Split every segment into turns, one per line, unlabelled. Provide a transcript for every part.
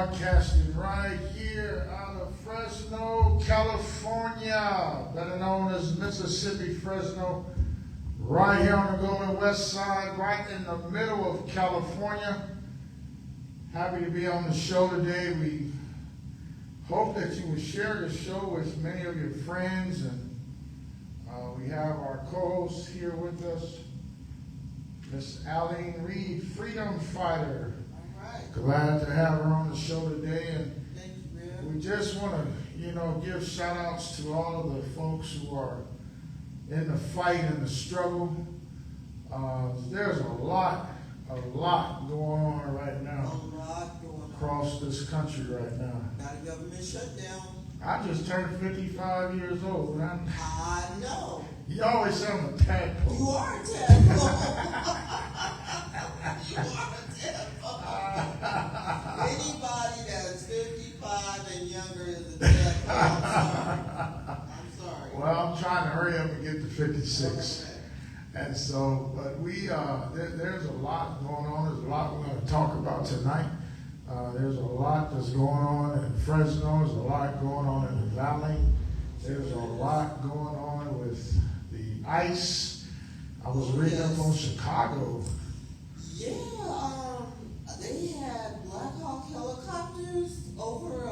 broadcasting right here out of Fresno, California, better known as Mississippi, Fresno, right here on the Golden West Side, right in the middle of California. Happy to be on the show today. We hope that you will share the show with many of your friends, and we have our co-host here with us, Miss Aline Reed, freedom fighter. Glad to have her on the show today, and we just want to, give shout outs to all of the folks who are in the fight and the struggle. There's a lot going on right now. Across this country right now.
Got a government shutdown.
I just turned 55 years old, man.
I know.
You always say I'm a tadpole.
You are a tadpole. You are a tadpole. Anybody that's 55 and younger is a tadpole. I'm sorry.
Well, I'm trying to hurry up and get to 56. Okay. And so, but there's a lot going on. There's a lot we're going to talk about tonight. There's a lot that's going on in Fresno. There's a lot going on in the Valley. There's a lot going on with the ICE. I was reading up on Chicago.
Yeah, they had Black Hawk helicopters over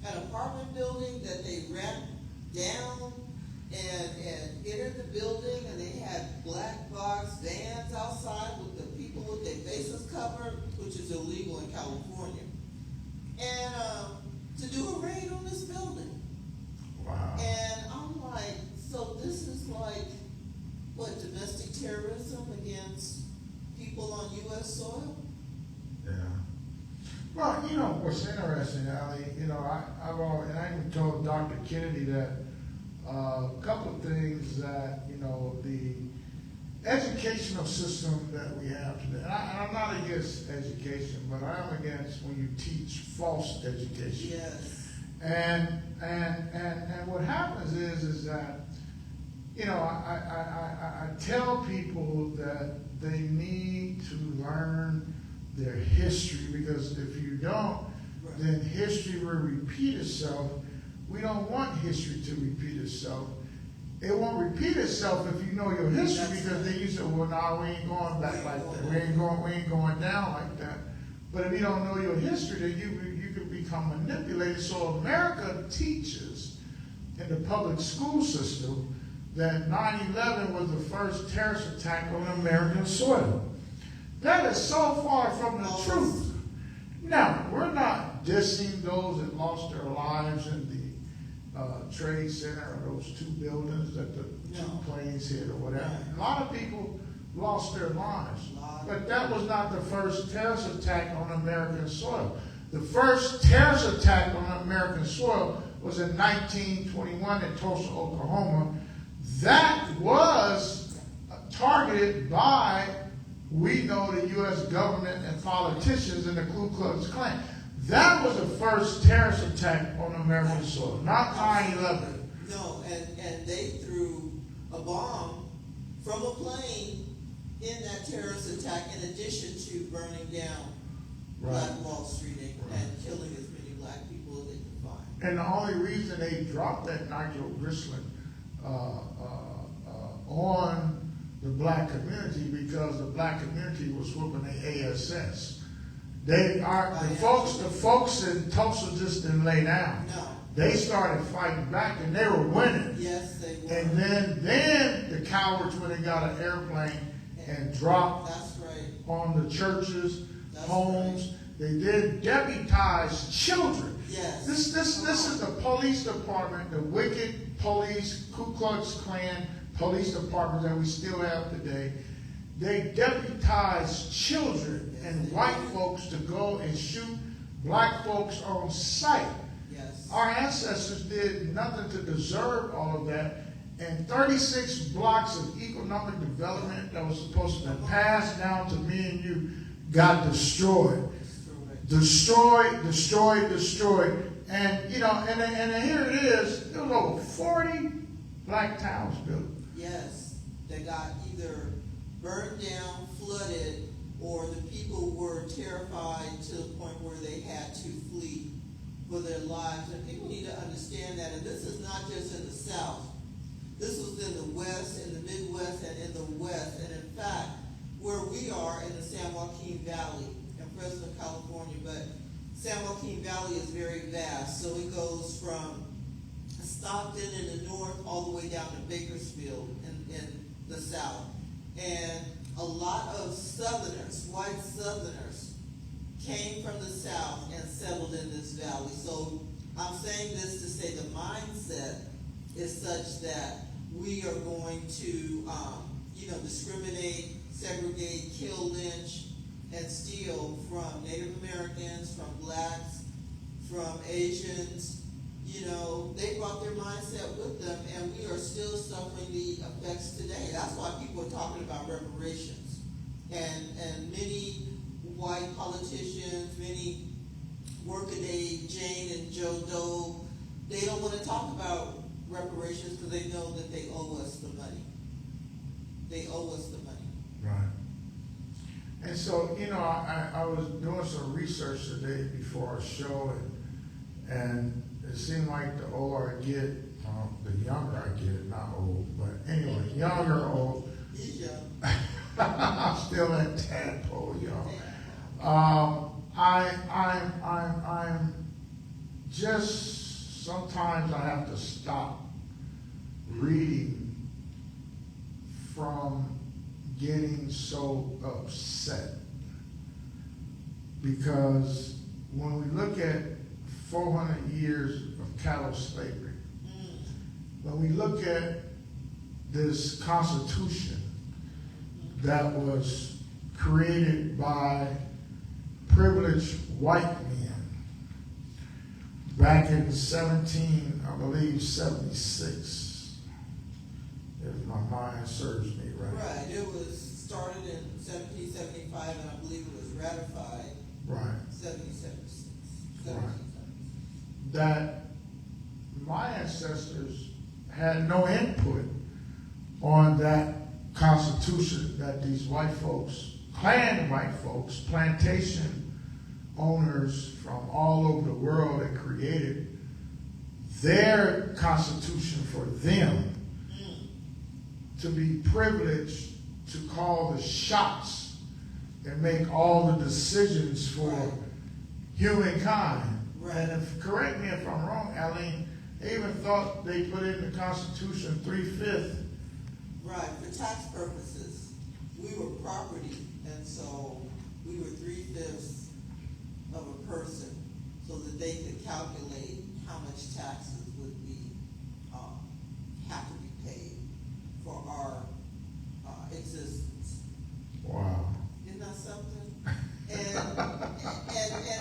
an apartment building that they ramped down and entered the building, and they had black box vans outside with the people with their faces covered, which is illegal in California, and to do a raid on this building.
Wow.
And I'm like, so this is like, what, domestic terrorism against people on U.S. soil?
Yeah. Well, what's interesting, Ali, I've always, and I even told Dr. Kennedy that a couple of things that, the educational system that we have today, and I'm not against education, but I am against when you teach false education.
Yes.
And what happens is that, I tell people that they need to learn their history, because if you don't, then history will repeat itself. We don't want history to repeat itself. It won't repeat itself if you know your history, because then you say, well, no, we ain't going back like that. We ain't going down like that. But if you don't know your history, then you can become manipulated. So America teaches in the public school system that 9/11 was the first terrorist attack on American soil. That is so far from the truth. Now, we're not dissing those that lost their lives in the Trade Center, or those two buildings that the two planes hit or whatever. A lot of people lost their lives. But that was not the first terrorist attack on American soil. The first terrorist attack on American soil was in 1921 in Tulsa, Oklahoma. That was targeted by, we know, the U.S. government and politicians and the Ku Klux Klan. That was the first terrorist attack on American soil, not 9/11.
No, and they threw a bomb from a plane in that terrorist attack, in addition to burning down Black Wall Street and killing as many black people as they could find.
And the only reason they dropped that nitroglycerin on the black community, because the black community was whooping the ASS. The folks in Tulsa just didn't lay down.
No.
They started fighting back, and they were winning.
Yes, they were.
And then the cowards went and got an airplane and dropped on the churches, homes. Right. They did deputize children.
Yes.
This is the police department, the wicked police, Ku Klux Klan police departments that we still have today. They deputized children and white folks to go and shoot black folks on sight.
Yes.
Our ancestors did nothing to deserve all of that. And 36 blocks of economic development that was supposed to be passed down to me and you got destroyed. Destroyed. And, and here it is. There was over 40 black towns built.
Yes. They got either burned down, flooded, or the people were terrified to the point where they had to flee for their lives. And people need to understand that. And this is not just in the South. This was in the West, in the Midwest, and in the West. And in fact, where we are in the San Joaquin Valley in Fresno, California, but San Joaquin Valley is very vast. So it goes from Stockton in the north all the way down to Bakersfield in the south. And a lot of Southerners, white Southerners, came from the South and settled in this valley. So I'm saying this to say the mindset is such that we are going to, discriminate, segregate, kill, lynch, and steal from Native Americans, from blacks, from Asians. They brought their mindset with them, and we are still suffering the effects today. That's why people are talking about reparations. And many white politicians, many workaday Jane and Joe Doe, they don't want to talk about reparations because they know that they owe us the money. They owe us the money.
Right. And so, I was doing some research today before our show, and it seemed like the older I get, the younger I get, not old, but anyway, younger or old.
He's young.
I'm still that tadpole, y'all. I'm just, sometimes I have to stop reading from getting so upset, because when we look at 400 years of chattel slavery, when we look at this Constitution that was created by privileged white men back in 76, if my mind serves me right.
Right. It was started in 1775, and I believe it was ratified.
Right.
1776.
Right. That my ancestors had no input on that Constitution that these white folks, plantation owners from all over the world had created their Constitution for them to be privileged to call the shots and make all the decisions for humankind. Right. And correct me if I'm wrong, Aline, they even thought they put in the Constitution 3/5.
Right, for tax purposes. We were property, and so we were 3/5 of a person, so that they could calculate how much taxes would be have to be paid for our existence.
Wow.
Isn't that something? And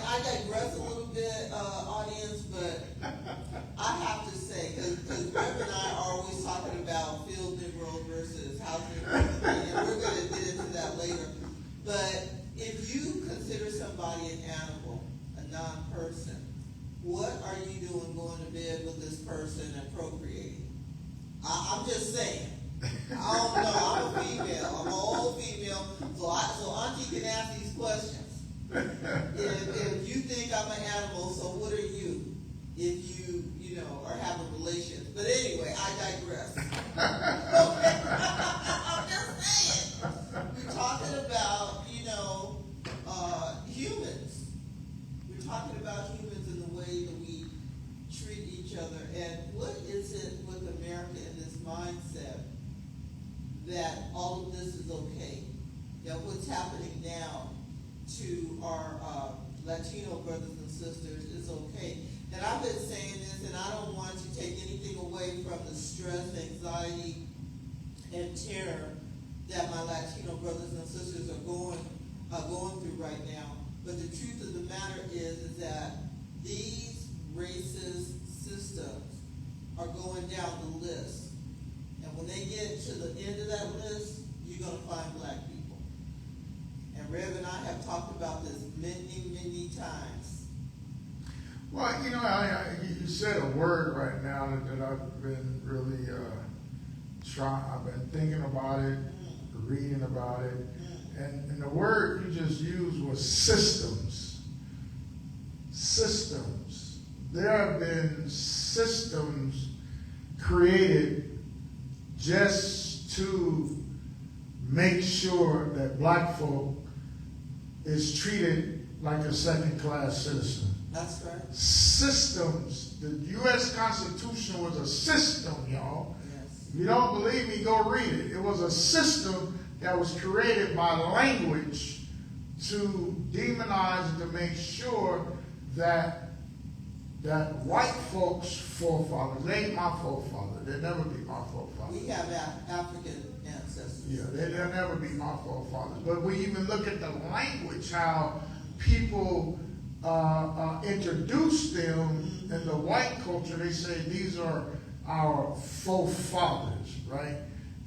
I digress a little bit, audience, but I have to say, because Rev and I are always talking about field Negro versus house Negro, and we're going to get into that later. But if you consider somebody an animal, a non-person, what are you doing going to bed with this person and procreating? I'm just saying. I don't know. I'm a female. I'm an old female. So Auntie can ask these questions. If you think I'm an animal, so what are you? If you are having relations. But anyway, I digress. Okay. I'm just saying. We're talking about, humans. We're talking about humans in the way that we treat each other. And what is it with America in this mindset that all of this is okay? What's happening now to our Latino brothers and sisters is okay. And I've been saying this, and I don't want to take anything away from the stress, anxiety, and terror that my Latino brothers and sisters are going through right now. But the truth of the matter is that these racist systems are going down the list. And when they get to the end of that list, you're going to find black people. And Rev and I have talked about this many, many times.
Well, you said a word right now that I've been really I've been thinking about it, reading about it, And the word you just used was systems. Systems. There have been systems created just to make sure that black folk is treated like a second-class citizen.
That's right.
Systems. The U.S. Constitution was a system, y'all.
Yes.
If you don't believe me, go read it. It was a system that was created by language to demonize and to make sure that white folks' forefathers, they ain't my forefather. They'll never be my forefather.
We have African ancestors.
Yeah, they'll never be my forefathers. But we even look at the language, how people introduce them in the white culture. They say these are our forefathers, right?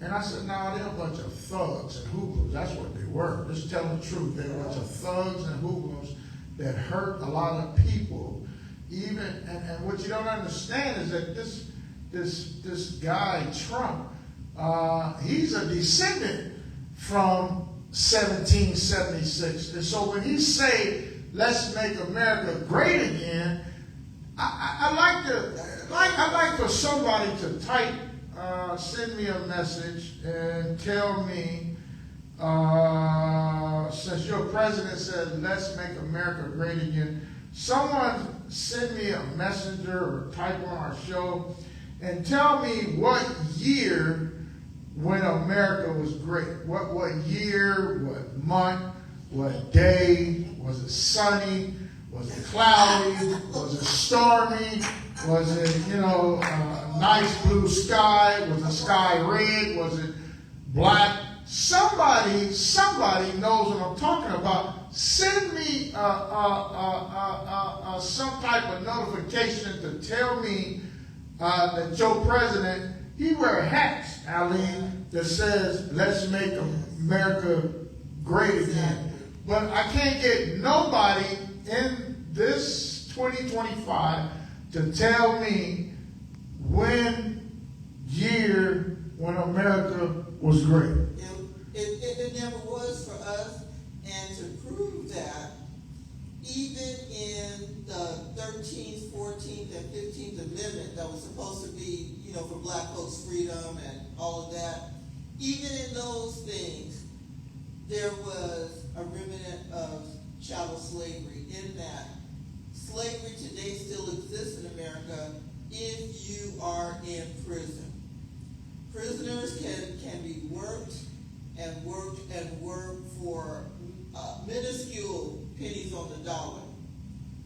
And I said, no, they're a bunch of thugs and hoodlums. That's what they were. Just tell the truth. They're a bunch of thugs and hoodlums that hurt a lot of people. Even and what you don't understand is that this guy Trump, he's a descendant from 1776. And so when he say, "Let's make America great again," I'd like for somebody to type, send me a message and tell me, since your president said, "Let's make America great again," someone send me a messenger or type on our show and tell me what year when America was great. What year, what month, what day? Was it sunny? Was it cloudy? Was it stormy? Was it, nice blue sky? Was the sky red? Was it black? Somebody knows what I'm talking about. Send me some type of notification to tell me that your president, he wear hats, Aline, that says, "Let's make America great again." But I can't get nobody in this 2025 to tell me when America was great.
It never was for us, and to prove that, even in the 13th, 14th, and 15th Amendment that was supposed to be, for black folks' freedom and all of that, even in those things, there was a remnant of chattel slavery, in that slavery today still exists in America if you are in prison. Prisoners can be worked for minuscule pennies on the dollar.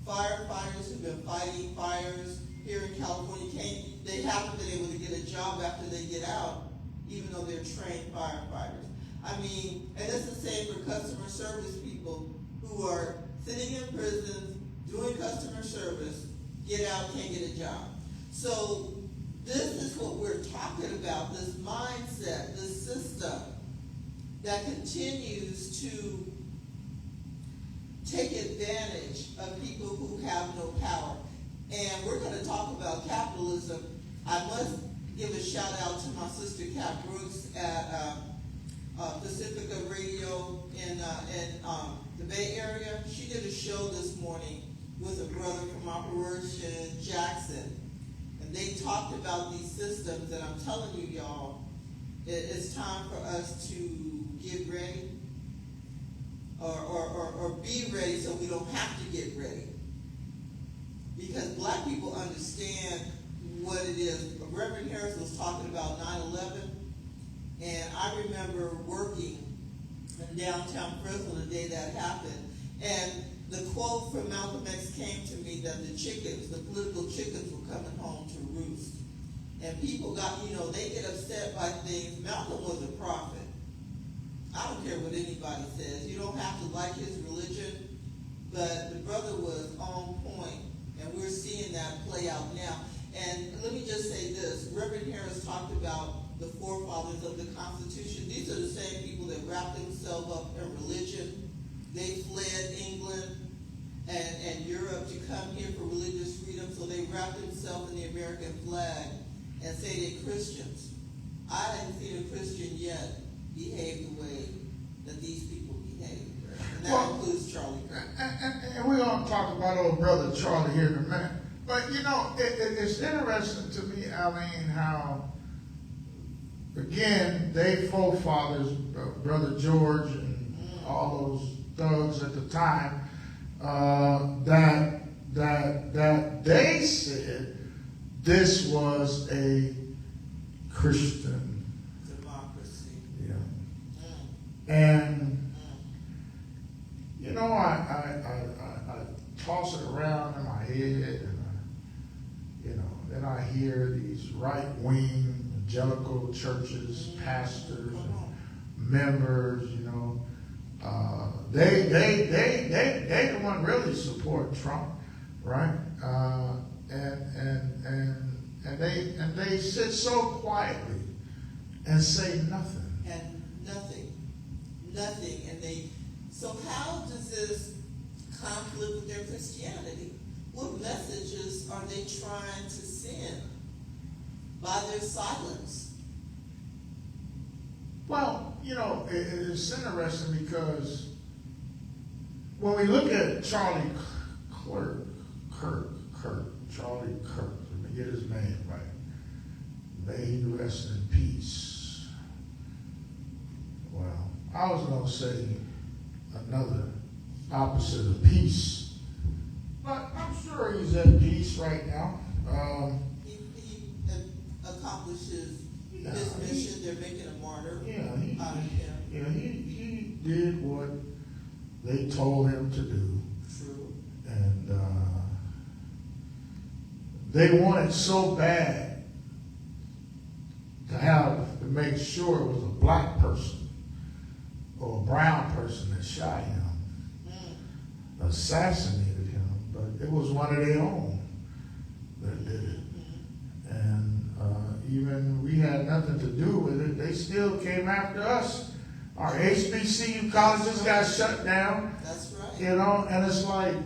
Firefighters who've been fighting fires here in California they haven't been able to get a job after they get out, even though they're trained firefighters. And it's the same for customer service people who are sitting in prisons, doing customer service, get out, can't get a job. So this is what we're talking about, this mindset, this system that continues to take advantage of people who have no power. And we're going to talk about capitalism. I must give a shout out to my sister Kat Brooks at Pacifica Radio in the Bay Area. She did a show this morning with a brother from Operation Jackson. And they talked about these systems, and I'm telling you, y'all, it's time for us to get ready or be ready so we don't have to get ready. Because black people understand what it is. Reverend Harris was talking about 9/11, and I remember working in downtown Fresno the day that happened. And the quote from Malcolm X came to me that the political chickens were coming home to roost. And people got, they get upset by things. Malcolm was a prophet. I don't care what anybody says. You don't have to like his religion, but the brother was on point, and we're seeing that play out now. And let me just say this. Reverend Harris talked about the forefathers of the Constitution. These are the same people that wrapped themselves up in religion. They fled England and Europe to come here for religious freedom, so they wrapped themselves in the American flag and say they're Christians. I haven't seen a Christian yet behave the way that these people And that
Well,
includes Charlie Kirk.
and we're going to talk about old brother Charlie here in a minute. But, you know, it's interesting to me, Aline, how, again, they forefathers, Brother George and all those thugs at the time, that they said this was a Christian
Democracy.
Yeah. And you know, I toss it around in my head, and you know, then I hear these right-wing evangelical churches, pastors, and members. You know, they the one really support Trump, right? And they sit so quietly and say nothing.
And nothing. And so how does this conflict with their Christianity? What messages are they trying to send by their silence?
Well, you know, it's interesting because when we look at Charlie Kirk, Charlie Kirk, let me get his name right. May he rest in peace. Well, I was going to say another opposite of peace, but I'm sure he's at peace right now.
He accomplishes his mission. They're making a martyr out of him.
Yeah, he did what they told him to do.
True.
And they wanted so bad to make sure it was a black person or a brown person that shot him, assassinated him, but it was one of their own that did it. And even we had nothing to do with it, they still came after us. Our HBCU colleges got shut down.
That's right.
You know, and it's like,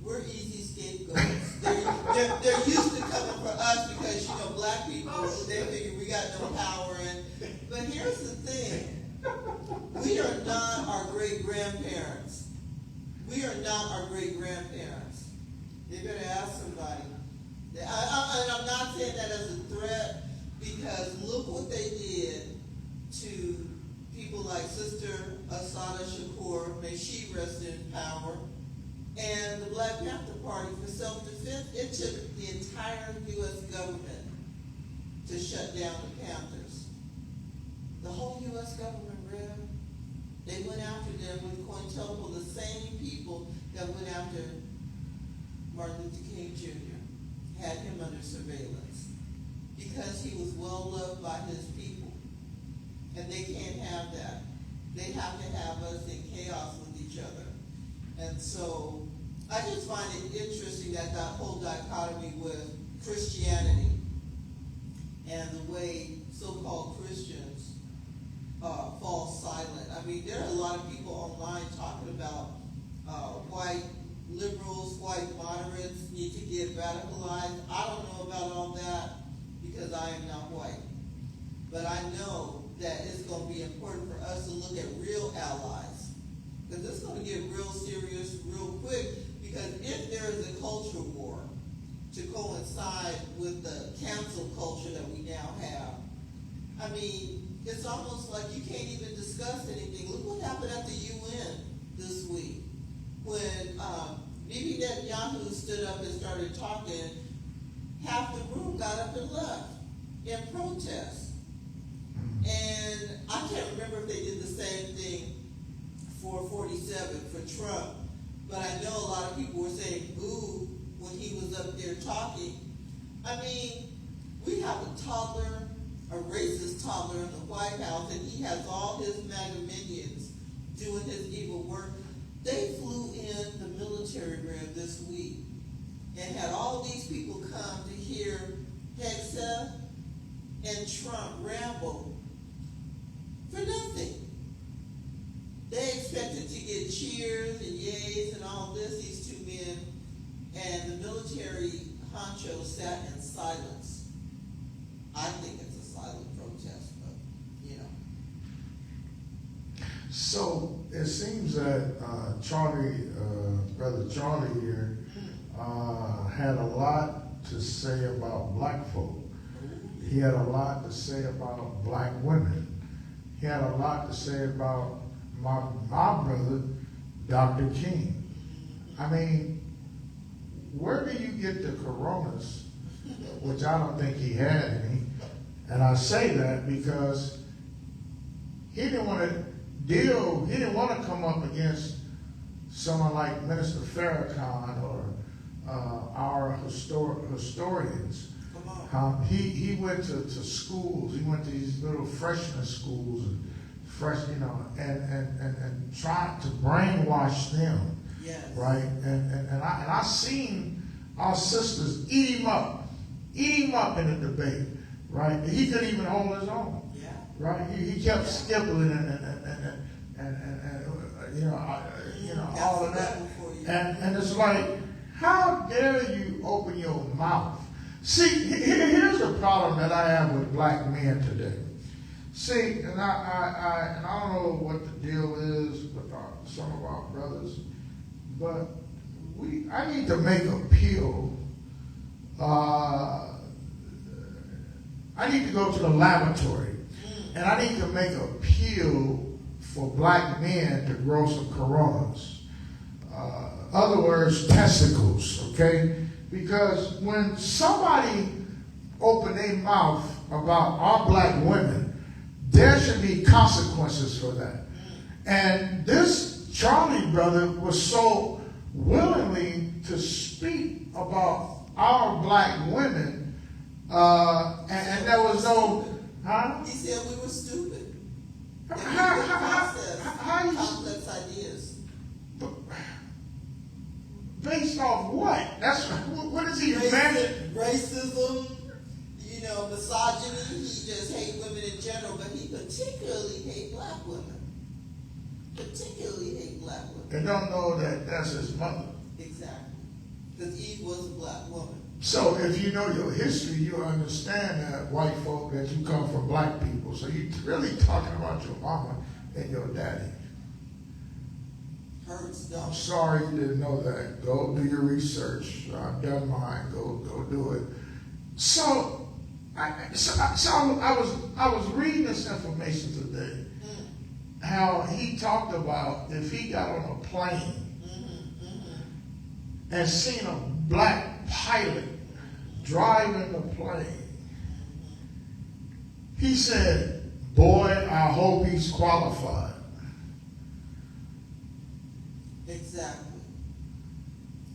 we're easy scapegoats. They're used to coming for us because, you know, black people, they figure we got no power. But here's the thing. We are not our great-grandparents. We are not our great-grandparents. They better ask somebody. And I'm not saying that as a threat, because look what they did to people like Sister Asada Shakur, may she rest in power, and the Black Panther Party for self-defense. It took the entire U.S. government to shut down the Panthers. The whole U.S. government, Rev, they went after them with quintuple, the same people that went after Martin Luther King Jr., had him under surveillance because he was well loved by his people. And they can't have that. They have to have us in chaos with each other. And so I just find it interesting that whole dichotomy with Christianity and the way so-called Christians fall silent. I mean, there are a lot of people online talking about white liberals, white moderates need to get radicalized. I don't know about all that because I am not white. But I know that it's going to be important for us to look at real allies. Because it's going to get real serious real quick, because if there is a culture war to coincide with the cancel culture that we now have, I mean, it's almost like you can't even discuss anything. Look what happened at the UN this week. When Bibi Netanyahu stood up and started talking, half the room got up and left in protest. And I can't remember if they did the same thing for 47, for Trump. But I know a lot of people were saying boo when he was up there talking. I mean, we have a toddler, a racist toddler in the White House, and he has all his MAGA minions doing his evil work. They flew in the military grab this week and had all these people come to hear Hegseth and Trump ramble for nothing. They expected to get cheers and yays and all this, these two men, and the military honcho sat in silence. I think it's a silent protest, but, you know.
So it seems that Brother Charlie here, had a lot to say about black folk. He had a lot to say about black women. He had a lot to say about my brother, Dr. King. I mean, where do you get the coronas, which I don't think he had any, and I say that because he didn't want to he didn't want to come up against someone like Minister Farrakhan or our historians. He went to schools. He went to these little freshman schools and and tried to brainwash them.
Yes.
Right? And I seen our sisters eat him up in the debate. Right? He couldn't even hold his own.
Yeah.
Right? He kept skipping and all of that. And it's like, how dare you open your mouth? See, here's the problem that I have with black men today. See, and I don't know what the deal is with some of our brothers, but I need to make an appeal. I need to go to the laboratory, and I need to make an appeal for black men to grow some coronas. Other words, testicles, okay? Because when somebody open their mouth about our black women, there should be consequences for that. And this Charlie brother was so willingly to speak about our black women, and there was no, huh?
He said we were stupid.
How you
complex ideas.
Based off what? What is he imagine?
Racism, misogyny. He just hate women in general, but he particularly hate black women. And
don't know that that's his mother.
Exactly. Because Eve was a black woman.
So if you know your history, you understand that white folk, that you come from black people. So you're really talking about your mama and your daddy. I'm sorry you didn't know that. Go do your research. I've done mine. Go do it. So I was reading this information today. How he talked about if he got on a plane and seen a black pilot driving the plane, he said, "Boy, I hope he's qualified."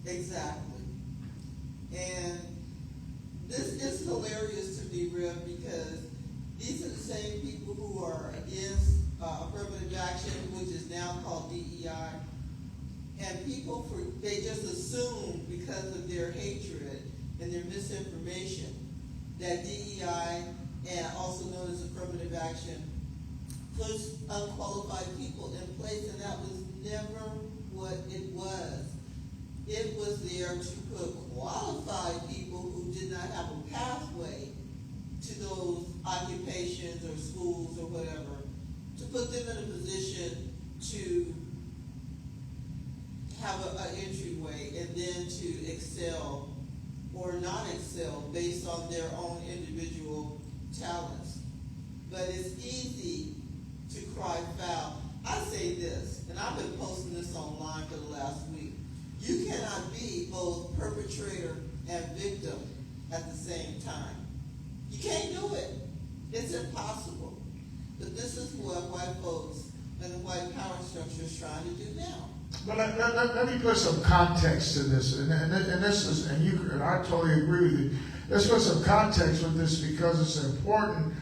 Exactly. And this is hilarious to me, Rev, because these are the same people who are against affirmative action, which is now called DEI. And people, they just assume because of their hatred and their misinformation that DEI, and also known as affirmative action, puts unqualified people in place, and that was never what it was. It was there to put qualified people who did not have a pathway to those occupations or schools or whatever, to put them in a position to have an entryway and then to excel or not excel based on their own individual talents. But it's easy to cry foul. I say this, and I've been posting this online for the last week. You cannot be both perpetrator and victim at the same time. You can't do it. It's impossible. But this is what white folks and the white power structure is trying to do now.
But let me put some context to this, and I totally agree with you. Let's put some context with this because it's important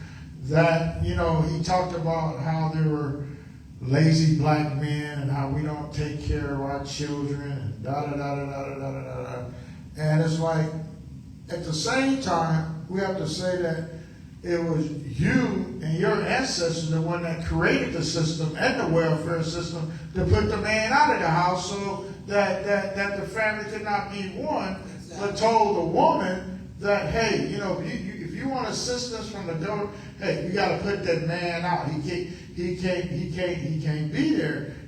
that, he talked about how there were lazy black men and how we don't take care of our children and da-da-da-da-da-da-da-da. And it's like, at the same time, we have to say that it was you and your ancestors, the one that created the system and the welfare system to put the man out of the house so that the family could not be one, but told the woman that, hey, if you you want assistance from the government, hey, you got to put that man out. He can't be there.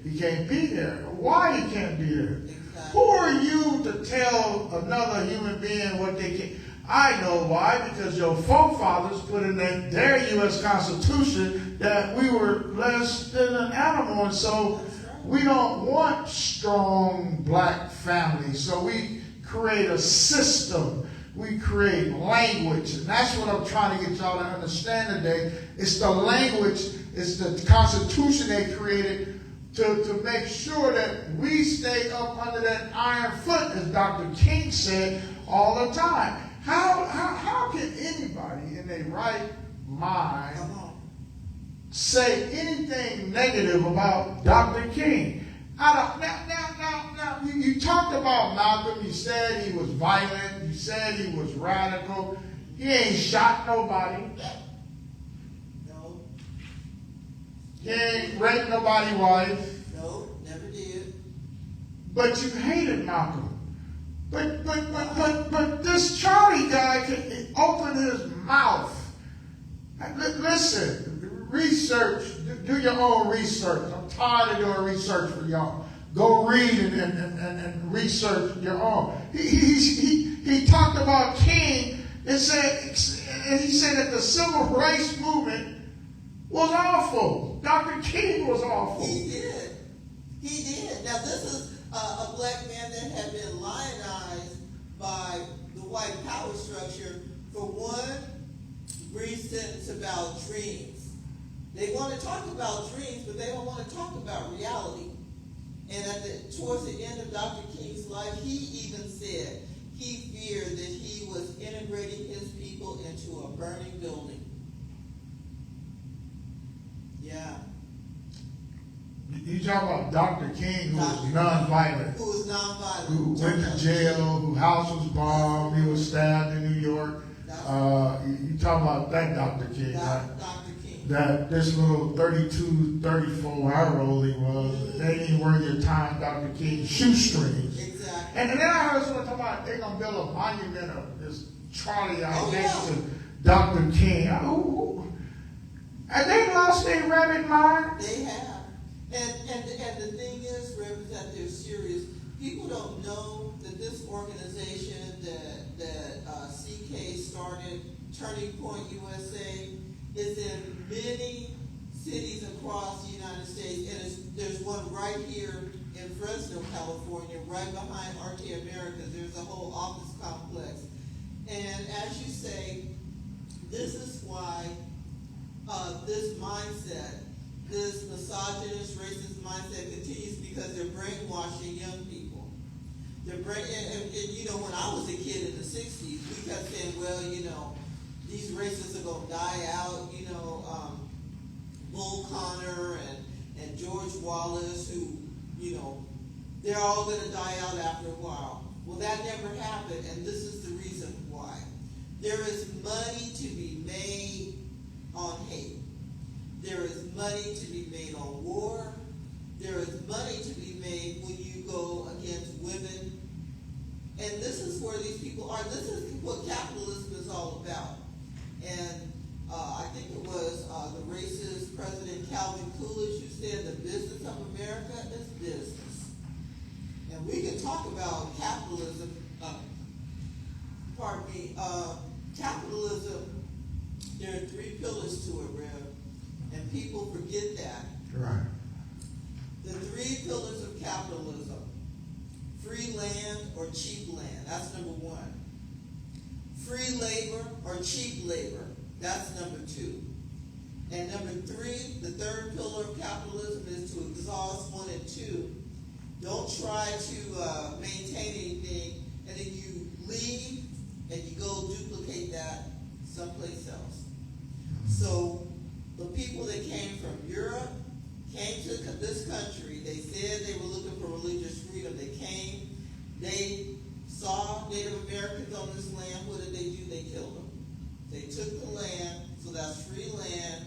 He can't be there. Why he can't be there?
Exactly.
Who are you to tell another human being what they can? I know why, because your forefathers put in their U.S. Constitution that we were less than an animal, and so we don't want strong black families. So we create a system. We create language, and that's what I'm trying to get y'all to understand today. It's the language, it's the Constitution they created to make sure that we stay up under that iron foot, as Dr. King said all the time. How can anybody in their right mind say anything negative about Dr. King? Now, you talked about Malcolm. You said he was violent. You said he was radical. He ain't shot nobody.
No.
He ain't raped nobody's wife.
No, never did.
But you hated Malcolm. But this Charlie guy can open his mouth. Listen, research, do your own research. I'm tired of doing research for y'all. Go read and research your own. He talked about King and he said that the civil rights movement was awful. Dr. King was awful.
He did. Now this is a black man that had been lionized by the white power structure for one brief sentence about dreams. They want to talk about dreams, but they don't want to talk about reality. And towards the end of Dr. King's life, he even said he feared that he was integrating his people into a burning building. Yeah.
You talk about Dr. King, who was nonviolent. Who went to jail, whose house was bombed, he was stabbed in New York. You talk about that Dr. King.
Dr. King.
That this little 32, 34, however old he was, they ain't worth your time, Dr. King. Shoestrings.
Exactly.
And then I heard someone talking about they're going to build a monument of this Charlie out next
yeah.
to Dr. King. Have they lost their rabbit mind?
They have. And the thing is, Reverend, that they're serious. People don't know that this organization that CK started, Turning Point USA, is in many cities across the United States. And there's one right here in Fresno, California, right behind Arte America. There's a whole office complex. And as you say, this is why this mindset, this misogynist, racist mindset continues, because they're brainwashing young people. And you know, when I was a kid in the 60s, we kept saying, well, you know, these racists are going to die out. You know, Bull Connor and George Wallace, who, you know, they're all going to die out after a while. Well, that never happened, and this is the reason why. There is money to be made on hate. There is money to be made on war. There is money to be made when you go against women. And this is where these people are. This is what capitalism is all about. And I think it was the racist President Calvin Coolidge who said the business of America is business. And we can talk about capitalism. Capitalism, there are three pillars to it, Rev. And people forget that.
Right.
The three pillars of capitalism: free land or cheap land. That's number one. Free labor or cheap labor. That's number two. And number three, the third pillar of capitalism, is to exhaust one and two. Don't try to maintain anything, and then you leave and you go duplicate that someplace else. So the people that came from Europe came to this country. They said they were looking for religious freedom. They came. They saw Native Americans on this land. What did they do? They killed them. They took the land, so that's free land.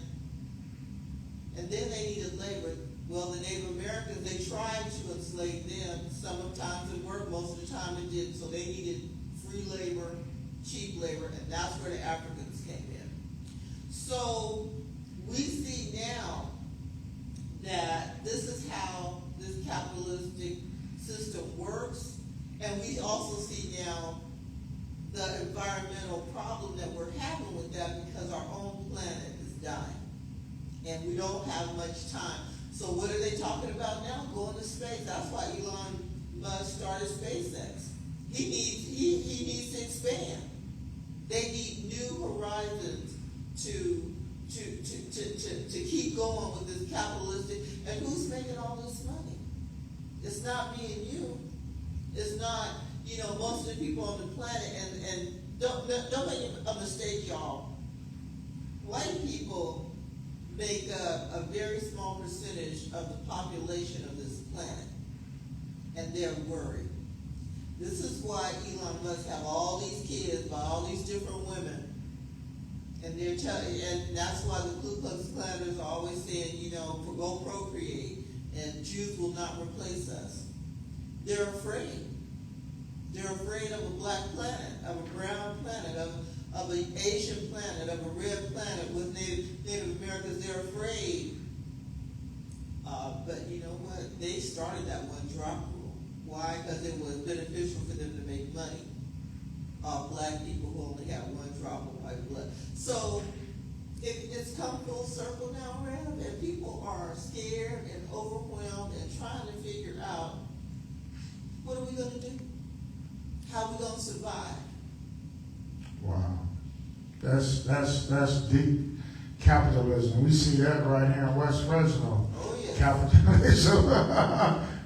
And then they needed labor. Well, the Native Americans, they tried to enslave them. Sometimes it worked, most of the time it didn't. So they needed free labor, cheap labor, and that's where the Africans came. So we see now that this is how this capitalistic system works, and we also see now the environmental problem that we're having with that because our own planet is dying, and we don't have much time. So what are they talking about now? Going to space. That's why Elon Musk started SpaceX. He needs to expand. They need new horizons to keep going with this capitalistic. And who's making all this money? It's not me and you. It's not, most of the people on the planet. And don't make a mistake, y'all. White people make a very small percentage of the population of this planet, and they're worried. This is why Elon Musk have all these kids by all these different women, and and that's why the Ku Klux Klanners are always saying, go procreate, and Jews will not replace us. They're afraid. They're afraid of a black planet, of a brown planet, of an Asian planet, of a red planet with Native Americans. They're afraid. But you know what? They started that one drop rule. Why? Because it was beneficial for them to make money off black people who only have one drop of white blood. So it's come full circle now, Rev, and people are scared and overwhelmed and trying to figure out, what are we going to do? How are we going to survive?
Wow. That's deep capitalism. We see that right here in West Fresno.
Oh, yes.
Capitalism,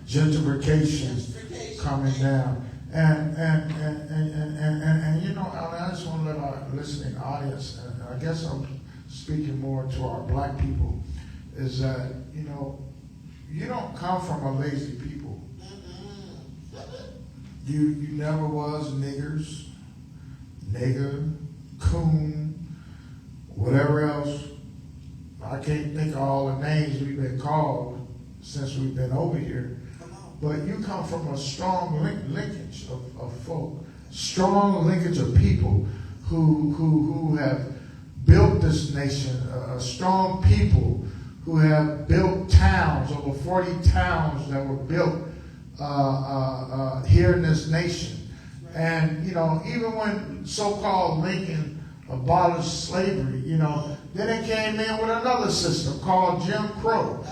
gentrification coming down. And I just want to let our listening audience, and I guess I'm speaking more to our black people, is that, you don't come from a lazy people. You never was niggers, nigger, coon, whatever else. I can't think of all the names we've been called since we've been over here. But you come from a strong linkage of folk, strong linkage of people who have built this nation, a strong people who have built towns, over 40 towns that were built here in this nation. And, even when so-called Lincoln abolished slavery, then it came in with another system called Jim Crow.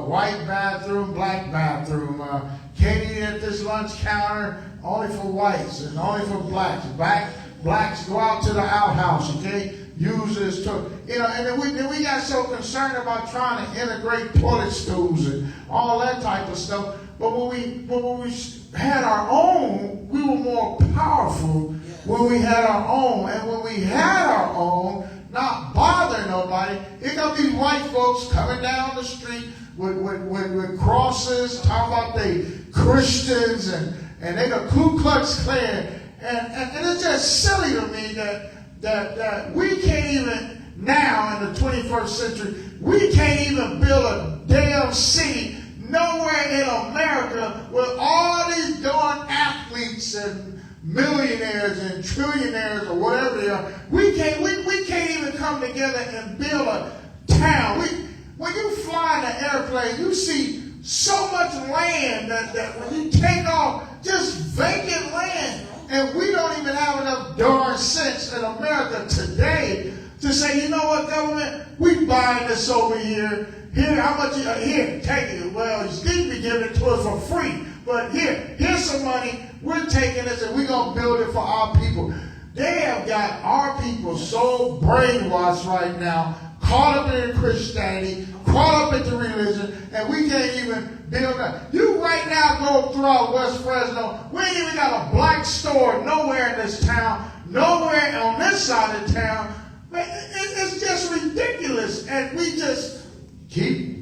White bathroom, black bathroom. Can't eat at this lunch counter, only for whites and only for blacks. Blacks go out to the outhouse, you can't use this toilet. And then we got so concerned about trying to integrate toilet stools and all that type of stuff. But when we had our own, we were more powerful when we had our own. And when we had our own, not bothering nobody, here come these white folks coming down the street with crosses, talking about they Christians and they the Ku Klux Klan. And it's just silly to me that we can't even, now in the 21st century, we can't even build a damn city nowhere in America with all these darn athletes and millionaires and trillionaires or whatever they are. We can't even come together and build a town. When you fly in an airplane, you see so much land that when you take off, just vacant land. And we don't even have enough darn sense in America today to say, you know what, government, we buying this over here. Here, how much? Here, take it. Well, you seem to be giving it to us for free. But here's some money. We're taking this and we're going to build it for our people. They have got our people so brainwashed right now, caught up in Christianity, caught up into religion, and we can't even build that. You right now go throughout West Fresno, we ain't even got a black store nowhere in this town, nowhere on this side of town. It's just ridiculous. And we just keep.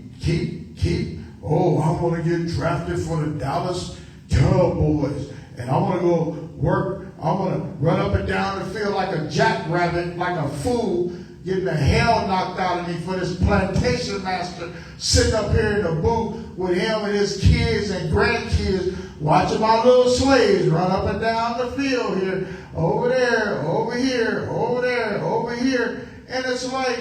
Oh, I want to get drafted for the Dallas Cowboys. And I want to go work. I want to run up and down the field like a jackrabbit, like a fool, getting the hell knocked out of me for this plantation master sitting up here in the booth with him and his kids and grandkids watching my little slaves run up and down the field here, over there, over here, over there, over here. And it's like,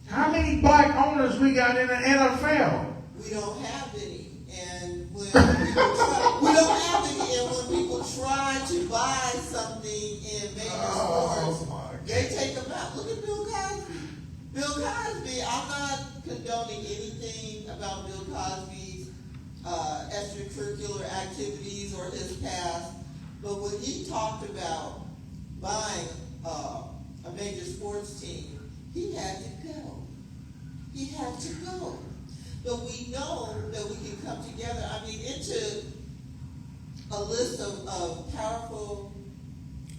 how many black owners we got in the NFL?
We don't have any. And when people try, we don't have any. And when people try to buy something in major sports, they take them out. Look at Bill Cosby. Bill Cosby, I'm not condoning anything about Bill Cosby's extracurricular activities or his past, but when he talked about buying a major sports team, he had to go. He had to go. But we know that we can come together. I mean, into a list of powerful,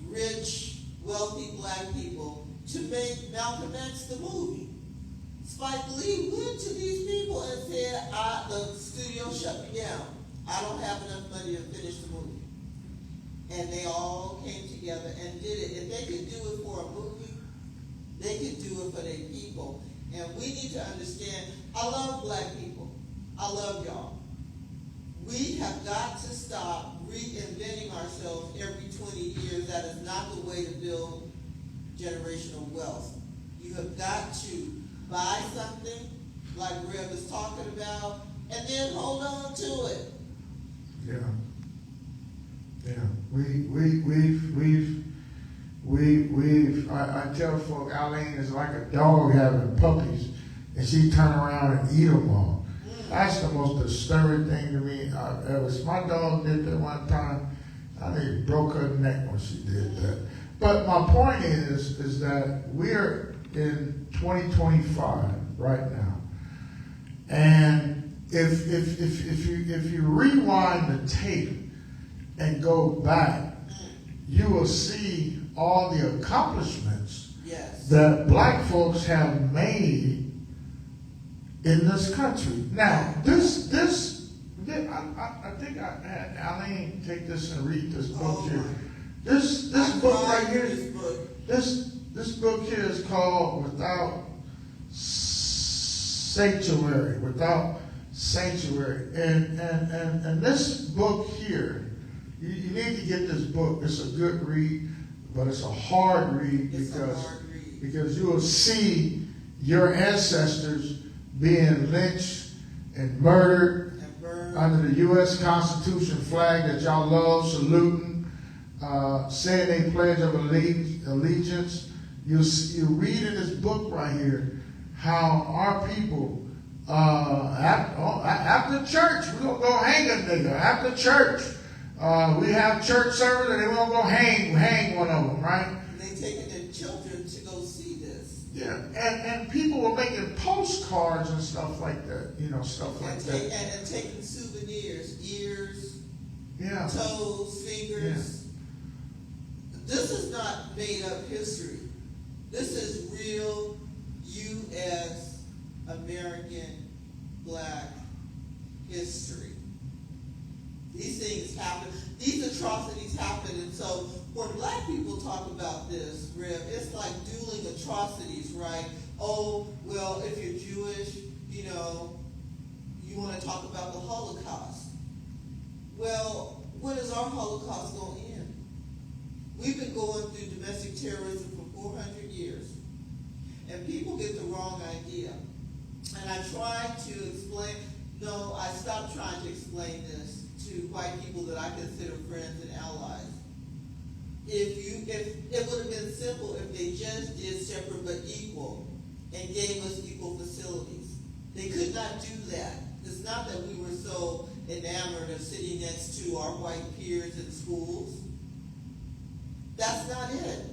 rich, wealthy black people to make Malcolm X the movie. Spike Lee went to these people and said, the studio shut me down. I don't have enough money to finish the movie. And they all came together and did it. If they could do it for a movie, they could do it for their people. And we need to understand, I love black people. I love y'all. We have got to stop reinventing ourselves every 20 years. That is not the way to build generational wealth. You have got to buy something, like Rev is talking about, and then hold on to it.
Yeah. I tell folk, Aline is like a dog having puppies, and she turn around and eat them all. That's the most disturbing thing to me I've ever. My dog did that one time. I think broke her neck when she did that. But my point is that we're in 2025 right now, and if you rewind the tape and go back, you will see all the accomplishments that black folks have made in this country. Now, I think I had Aline take this and read this book here. This book right here, this book here is called Without Sanctuary, and this book here, you need to get this book. It's a good read, but it's a hard read because you will see your ancestors being lynched and murdered under the U.S. Constitution flag that y'all love, saluting, saying they pledge of allegiance. You read in this book right here how our people, after church, we're going to go hang a nigga. After church, we have church service and they're going to go hang one of them, right?
They taking their children to go see this.
Yeah, and people were making postcards and stuff like that, stuff like that.
And taking souvenirs, ears,
yeah,
toes, fingers. Yeah. This is not made up history. This is real U.S. American black history. These things happen. These atrocities happen. And so when black people talk about this, Rev, it's like dueling atrocities, right? Oh, well, if you're Jewish, you want to talk about the Holocaust. Well, when is our Holocaust going to end? We've been going through domestic terrorism for 400 years. And people get the wrong idea. And I tried to explain, I stopped trying to explain this to white people that I consider friends and allies. If it would have been simple if they just did separate but equal and gave us equal facilities. They could not do that. It's not that we were so enamored of sitting next to our white peers in schools. That's not it.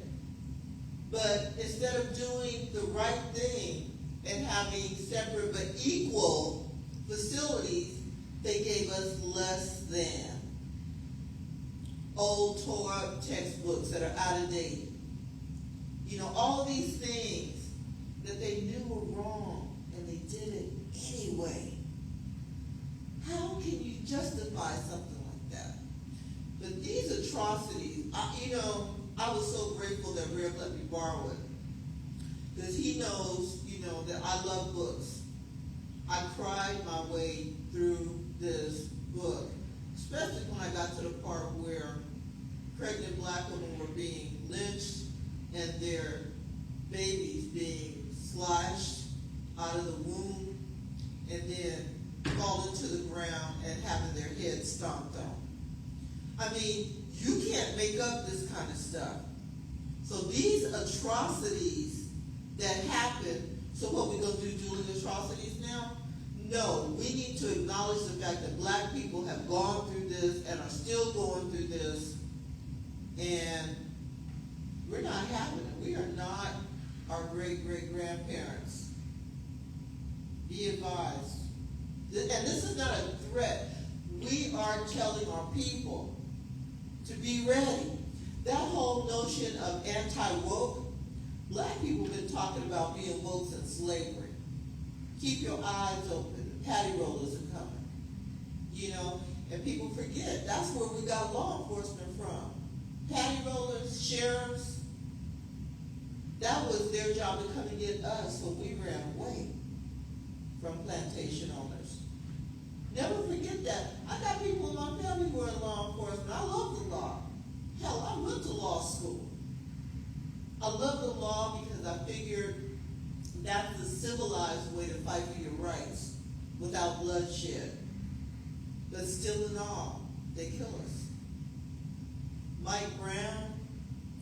But instead of doing the right thing and having separate but equal facilities, they gave us less than. Old Torah textbooks that are out of date. All these things that they knew were wrong, and they did it anyway. How can you justify something like that? But these atrocities, I was so grateful that Rev let me borrow it. Because he knows, that I love books. I cried my way through this book, especially when I got to the part where pregnant black women were being lynched and their babies being slashed out of the womb and then falling to the ground and having their heads stomped on. I mean, you can't make up this kind of stuff. So these atrocities that happen, so what we gonna do, Julie, atrocities now? No, we need to acknowledge the fact that black people have gone through this and are still going through this, and we're not having it. We are not our great-great-grandparents. Be advised. And this is not a threat. We are telling our people to be ready. That whole notion of anti-woke, black people have been talking about being woke since slavery. Keep your eyes open. Patty rollers are coming. And people forget that's where we got law enforcement from. Patty rollers, sheriffs, that was their job to come and get us, so we ran away from plantation owners. Never forget that. I got people in my family who are in law enforcement. I love the law. Hell, I went to law school. I love the law because I figured that's the civilized way to fight for your rights without bloodshed. But still in all, they kill us. Mike Brown,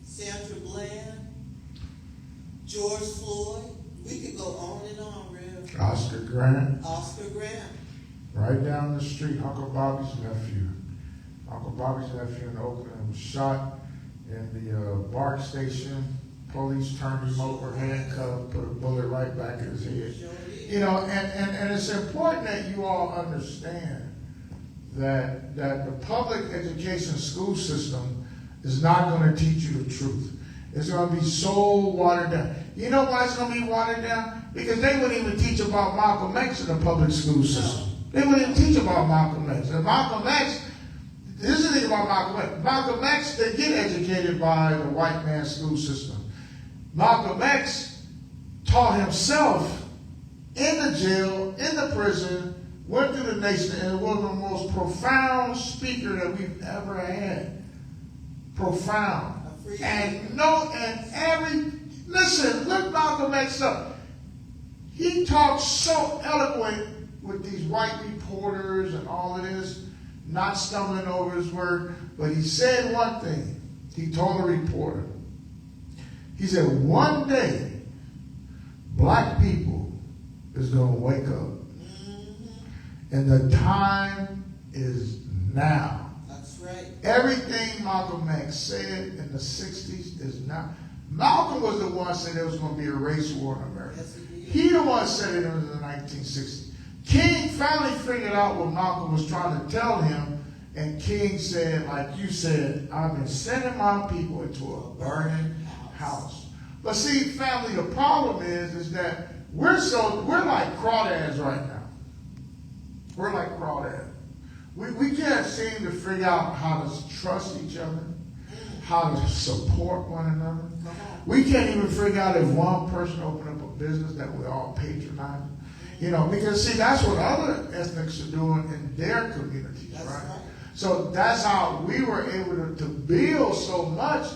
Sandra Bland, George Floyd, we could go on and on, Rev.
Oscar Grant.
Oscar Grant.
Right down the street, Uncle Bobby's nephew. Uncle Bobby's nephew in Oakland was shot in the BART station. Police turned him over, handcuffed, put a bullet right back in his head. And it's important that you all understand that the public education school system is not going to teach you the truth. It's going to be so watered down. You know why it's going to be watered down? Because they wouldn't even teach about Malcolm X in the public school system. They wouldn't even teach about Malcolm X. And Malcolm X, this is the thing about Malcolm X. Malcolm X didn't get educated by the white man's school system. Malcolm X taught himself in the jail, in the prison, went through the nation, and was the most profound speaker that we've ever had. Profound. Listen, look Malcolm X up. He talked so eloquent with these white reporters and all of this, not stumbling over his word, but he said one thing. He told a reporter, he said, one day, black people is going to wake up. And the time is now.
That's right.
Everything Malcolm X said in the 60s is now. Malcolm was the one who said there was going to be a race war in America.
Yes,
he the one said it in the 1960s. King finally figured out what Malcolm was trying to tell him, and King said, like you said, I've been sending my people into a burning house. But see, family, the problem is that we're like crawdads right now. We're like crawdads. We can't seem to figure out how to trust each other, how to support one another. We can't even figure out if one person opened up a business that we all patronize. Because see, that's what other ethnics are doing in their communities, right? So that's how we were able to build so much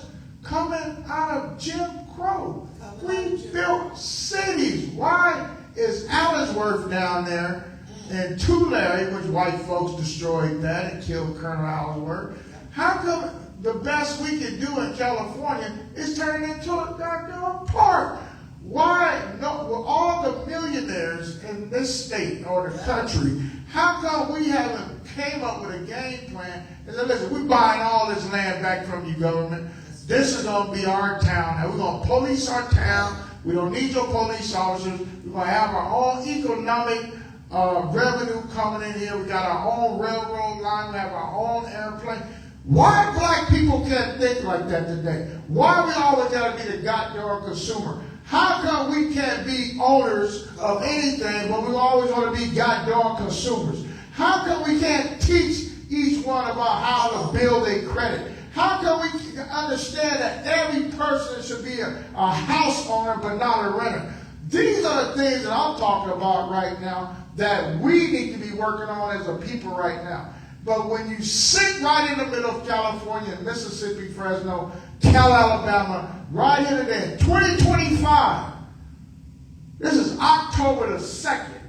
coming out of Jim Crow. We built cities. Why is Allensworth down there and Tulare, which white folks destroyed that and killed Colonel Allensworth? How come the best we can do in California is turning into a goddamn park? Why? No, with all the millionaires in this state or the country, how come we haven't came up with a game plan and said, listen, we're buying all this land back from you, government. This is going to be our town, and we're going to police our town. We don't need your police officers. We're going to have our own economic revenue coming in here. We got our own railroad line. We have our own airplane. Why black people can't think like that today? Why we always got to be the goddamn consumer? How come we can't be owners of anything, but we always want to be goddamn consumers? How come we can't teach each one about how to build a credit? How can we understand that every person should be a house owner but not a renter? These are the things that I'm talking about right now that we need to be working on as a people right now. But when you sit right in the middle of California, Mississippi, Fresno, Cal, Alabama, right in there, 2025, this is October the 2nd,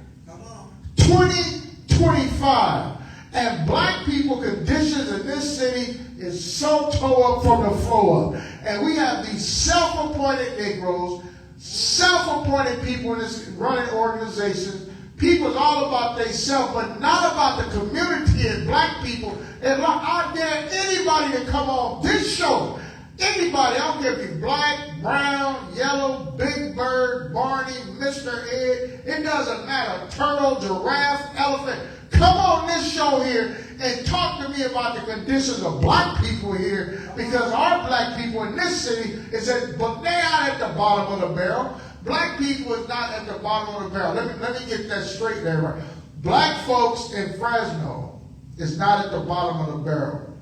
2025, and black people conditions in this city is so tore up from the floor up. And we have these self-appointed Negroes, self-appointed people in this running organizations. People's all about themselves, but not about the community and black people. And I dare anybody to come on this show. Anybody, I don't care if you're black, brown, yellow, Big Bird, Barney, Mr. Ed. It doesn't matter. Turtle, giraffe, elephant. Come on this show here and talk to me about the conditions of black people here, because our black people in this city is but they're not at the bottom of the barrel. Black people is not at the bottom of the barrel. Let me get that straight there. Right? Black folks in Fresno is not at the bottom of the barrel.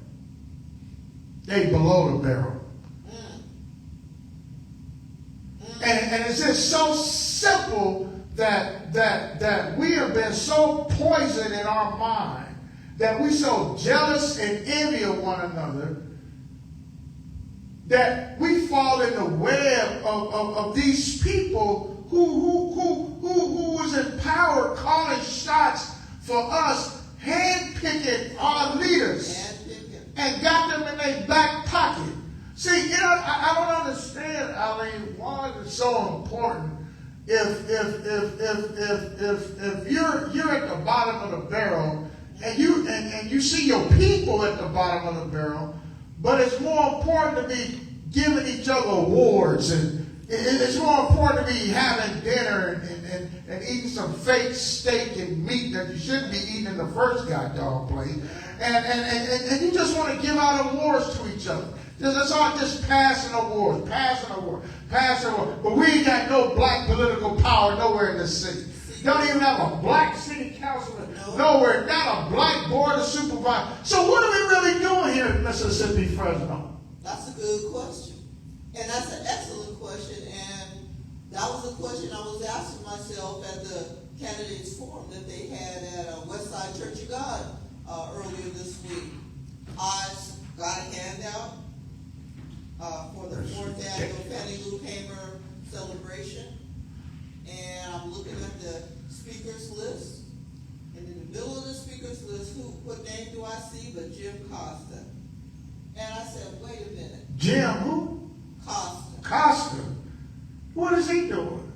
They below the barrel. And it's just so simple that we have been so poisoned in our mind, that we so jealous and envy of one another, that we fall in the web of these people who was in power calling shots for us, handpicking our leaders and got them in their back pocket. See, I don't understand, Aline, why it's so important. If you're at the bottom of the barrel and you see your people at the bottom of the barrel, but it's more important to be giving each other awards, and it's more important to be having dinner and eating some fake steak and meat that you shouldn't be eating in the first goddamn plate, and you just want to give out awards to each other. It's all just passing awards. But we ain't got no black political power nowhere in this city. Don't even have a black city councilman nowhere. Not a black board of supervisors. So what are we really doing here in Mississippi, Fresno?
That's a good question. And that's an excellent question. And that was a question I was asking myself at the candidates forum that they had at Westside Church of God earlier this week. I got a handout for the 4th annual Fannie Lou Hamer celebration. And I'm looking at the speakers list. And in the middle of the speakers list, what name do I see but Jim Costa? And I said, wait a minute.
Jim who?
Costa.
What is he doing?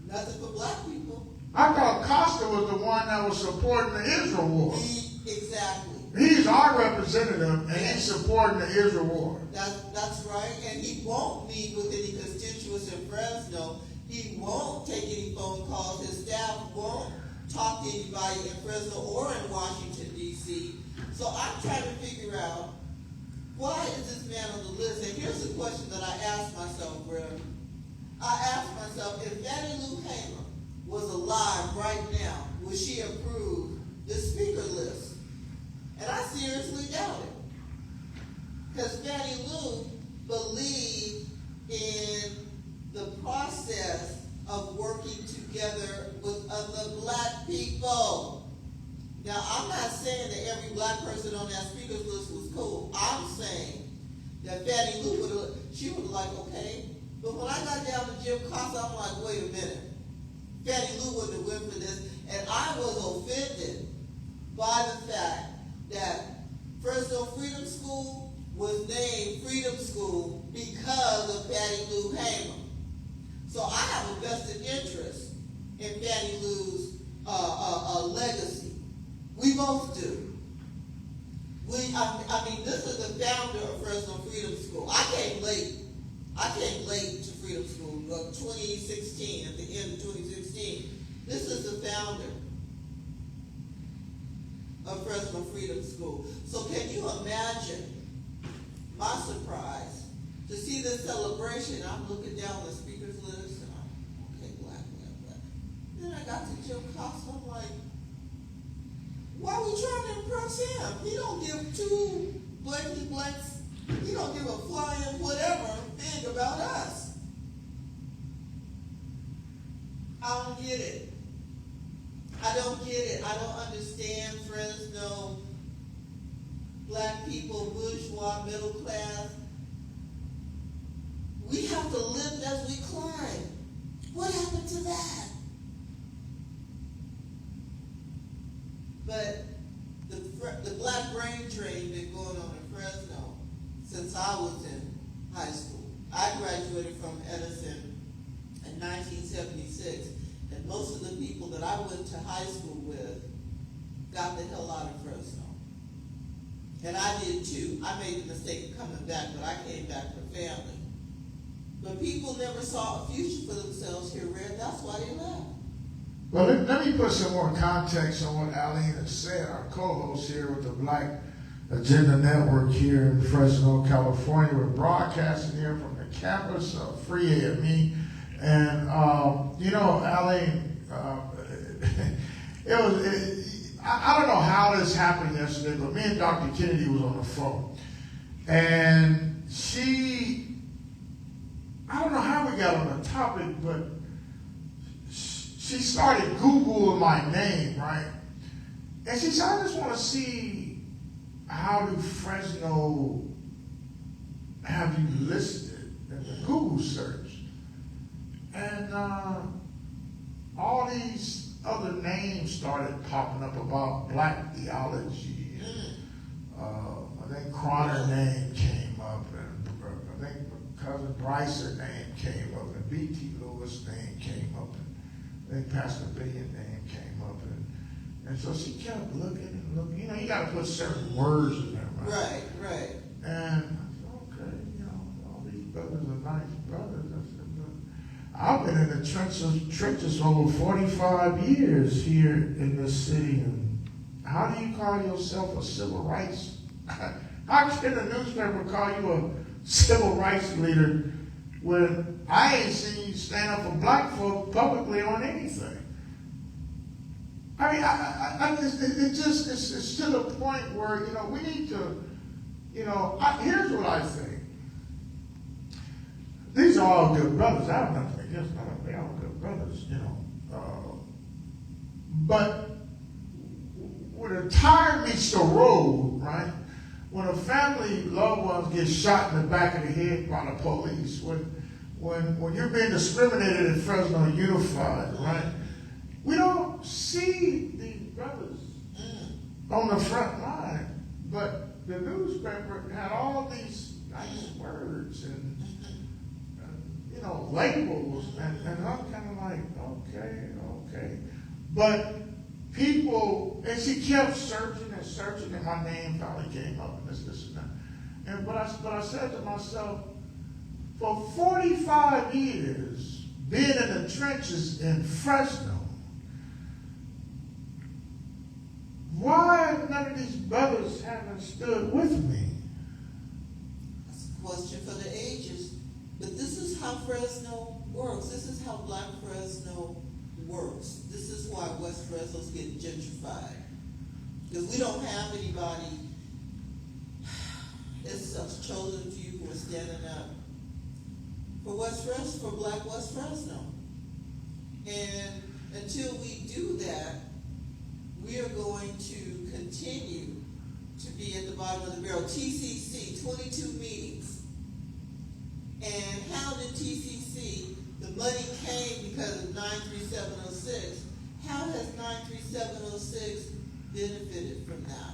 Nothing for black people.
I thought Costa was the one that was supporting the Israel war.
Exactly.
He's our representative, and he's supporting the Israel war.
That's right. And he won't meet with any constituents in Fresno. He won't take any phone calls. His staff won't talk to anybody in Fresno or in Washington, D.C. So I'm trying to figure out, why is this man on the list? And here's the question that I asked myself, Reverend. I asked myself, if Fannie Lou Hamer was alive right now, would she approve the speaker list? And I seriously doubt it. Because Fannie Lou believed in the process of working together with other black people. Now, I'm not saying that every black person on that speaker's list was cool. I'm saying that Fannie Lou would have like, okay. But when I got down to Jim Costa, I'm like, wait a minute. Fannie Lou wouldn't have went for this. And I was offended by the fact that Fresno Freedom School was named Freedom School because of Fannie Lou Hamer. So I have a vested interest in Fannie Lou's legacy. We both do. I mean, this is the founder of Fresno Freedom School. I came late to Freedom School, 2016, at the end of 2016. This is the founder of Fresno Freedom School. So can you imagine my surprise to see this celebration? I'm looking down the speakers list, and I'm, okay, black. Then I got to Jim Costa, I'm like, why are we trying to impress him? He don't give two blanks He don't give a flying whatever thing about us. I don't get it. I don't get it. I don't understand Fresno, black people, bourgeois, middle class. We have to live as we climb. What happened to that? But the black brain drain been going on in Fresno since I was in high school. I graduated from Edison in 1976, and most of the people that I went to high school with got the hell out of Fresno. And I did too. I made the mistake of coming back, but I came back for family. But people never saw a future for themselves here, Red. That's why they left.
Well, let me put some more context on what Aline has said, our co-host here with the Black Agenda Network here in Fresno, California. We're broadcasting here from the campus of Free AME. And, Aline, I don't know how this happened yesterday, but me and Dr. Kennedy was on the phone. And I don't know how we got on the topic, but she started Googling my name, right? And she said, I just want to see how do Fresno have you listed in the Google search. And all these other names started popping up about black theology. And, I think Croner's name came up, and I think Cousin Bryce's name came up, and B.T. Lewis' name came up, and I think Pastor Billion's name came up, and so she kept looking and looking. You know, you got to put certain words in there, right?
Right.
And I said, okay, all these brothers are nice brothers. I said, look, I've been in the trenches for over 45 years here in this city, and how do you call yourself a civil rights? How can the newspaper call you a civil rights leader when I ain't seen you stand up for black folk publicly on anything? I mean, it's to the point where, we need to, here's what I think. These are all good brothers. I have nothing against them. They're all good brothers, But when a tire meets the road, right? When a family loved ones get shot in the back of the head by the police, when you're being discriminated in Fresno Unified, right? We don't see these brothers on the front line, but the newspaper had all these nice words and labels, and I'm kind of like, okay. But people, and she kept searching, and my name finally came up, and this and that. But I said to myself, for 45 years, being in the trenches in Fresno, why none of these brothers haven't stood with me?
That's a question for the ages. But this is how Fresno works. This is how black Fresno works. This is why West Fresno's getting gentrified. Because we don't have anybody, it's such chosen few who are standing up for black West Fresno. And until we do that, we are going to continue to be at the bottom of the barrel. TCC, 22 meetings. And how did TCC, the money came because of 93706. How has 93706 benefited from that?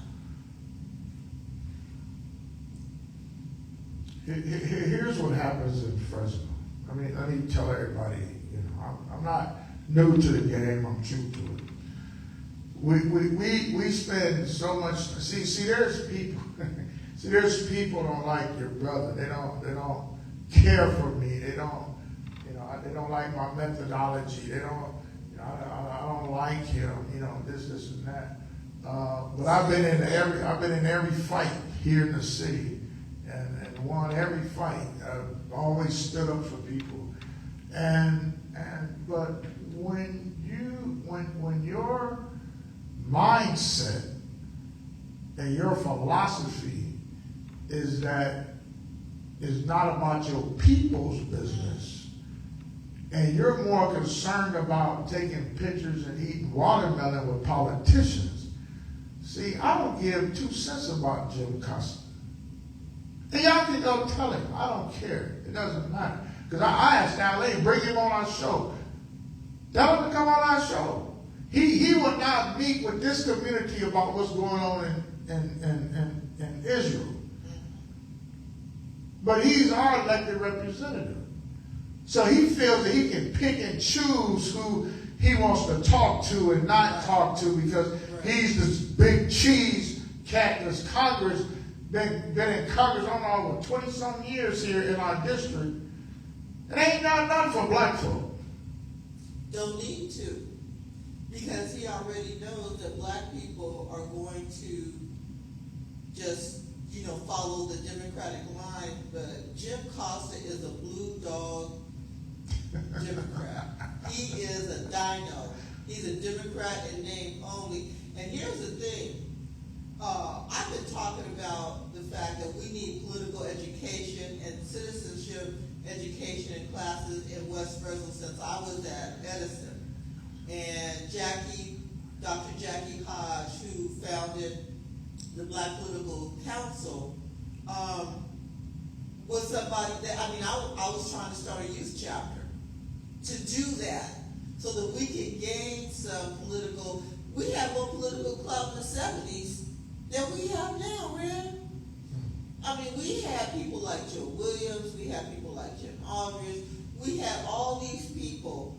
Here's what happens in Fresno. I mean, let me tell everybody, I'm not new to the game, I'm true to it. We spend so much. See, there's people. There's people don't like your brother. They don't care for me. They don't. They don't like my methodology. They don't. I don't like him. This and that. But I've been in every fight here in the city, and won every fight. I've always stood up for people, but when your mindset and your philosophy is that is not about your people's business, and you're more concerned about taking pictures and eating watermelon with politicians, see, I don't give 2 cents about Jim Costa. And y'all can go tell him. I don't care. It doesn't matter. Because I asked Aline, bring him on our show. Tell him to come on our show. He will not meet with this community about what's going on in Israel. But he's our elected representative. So he feels that he can pick and choose who he wants to talk to and not talk to because he's this big cheese cat that's Congress, been in Congress, I don't know, over 20-some years here in our district. It ain't done nothing for black folk.
Don't need to. Because he already knows that black people are going to just, follow the Democratic line. But Jim Costa is a blue dog Democrat. He is a dino. He's a Democrat in name only. And here's the thing. I've been talking about the fact that we need political education and citizenship education in classes in West Fresno since I was at Edison. And Dr. Jackie Hodge, who founded the Black Political Council, was somebody that, I was trying to start a youth chapter to do that so that we could gain some political, we had more political clout in the 70s than we have now, man. We had people like Joe Williams, we had people like Jim Aldridge, we had all these people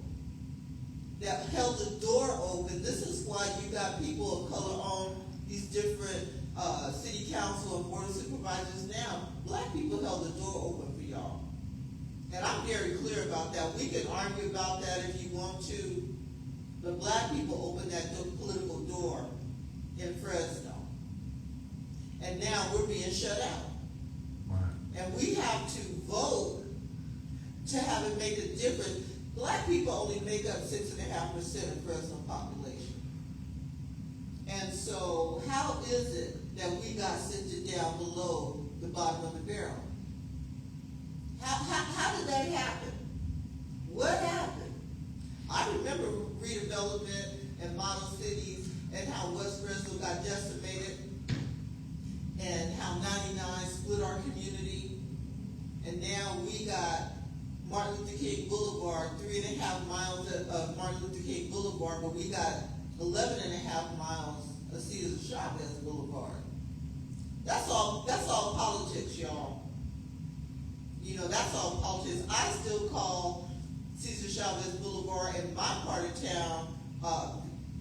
that held the door open. This is why you got people of color on these different city council and board of supervisors now. Black people held the door open for y'all. And I'm very clear about that. We can argue about that if you want to, but black people opened that political door in Fresno. And now we're being shut out. And we have to vote to have it make a difference. Black people only make up 6.5% of Fresno population. And so how is it that we got sifted down below the bottom of the barrel? How did that happen? What happened? I remember redevelopment and model cities and how West Fresno got decimated and how 99 split our community. And now we got Martin Luther King Boulevard, 3.5 miles of Martin Luther King Boulevard, but we got 11.5 miles of Cesar Chavez Boulevard. That's all politics, y'all. That's all politics. I still call Cesar Chavez Boulevard in my part of town,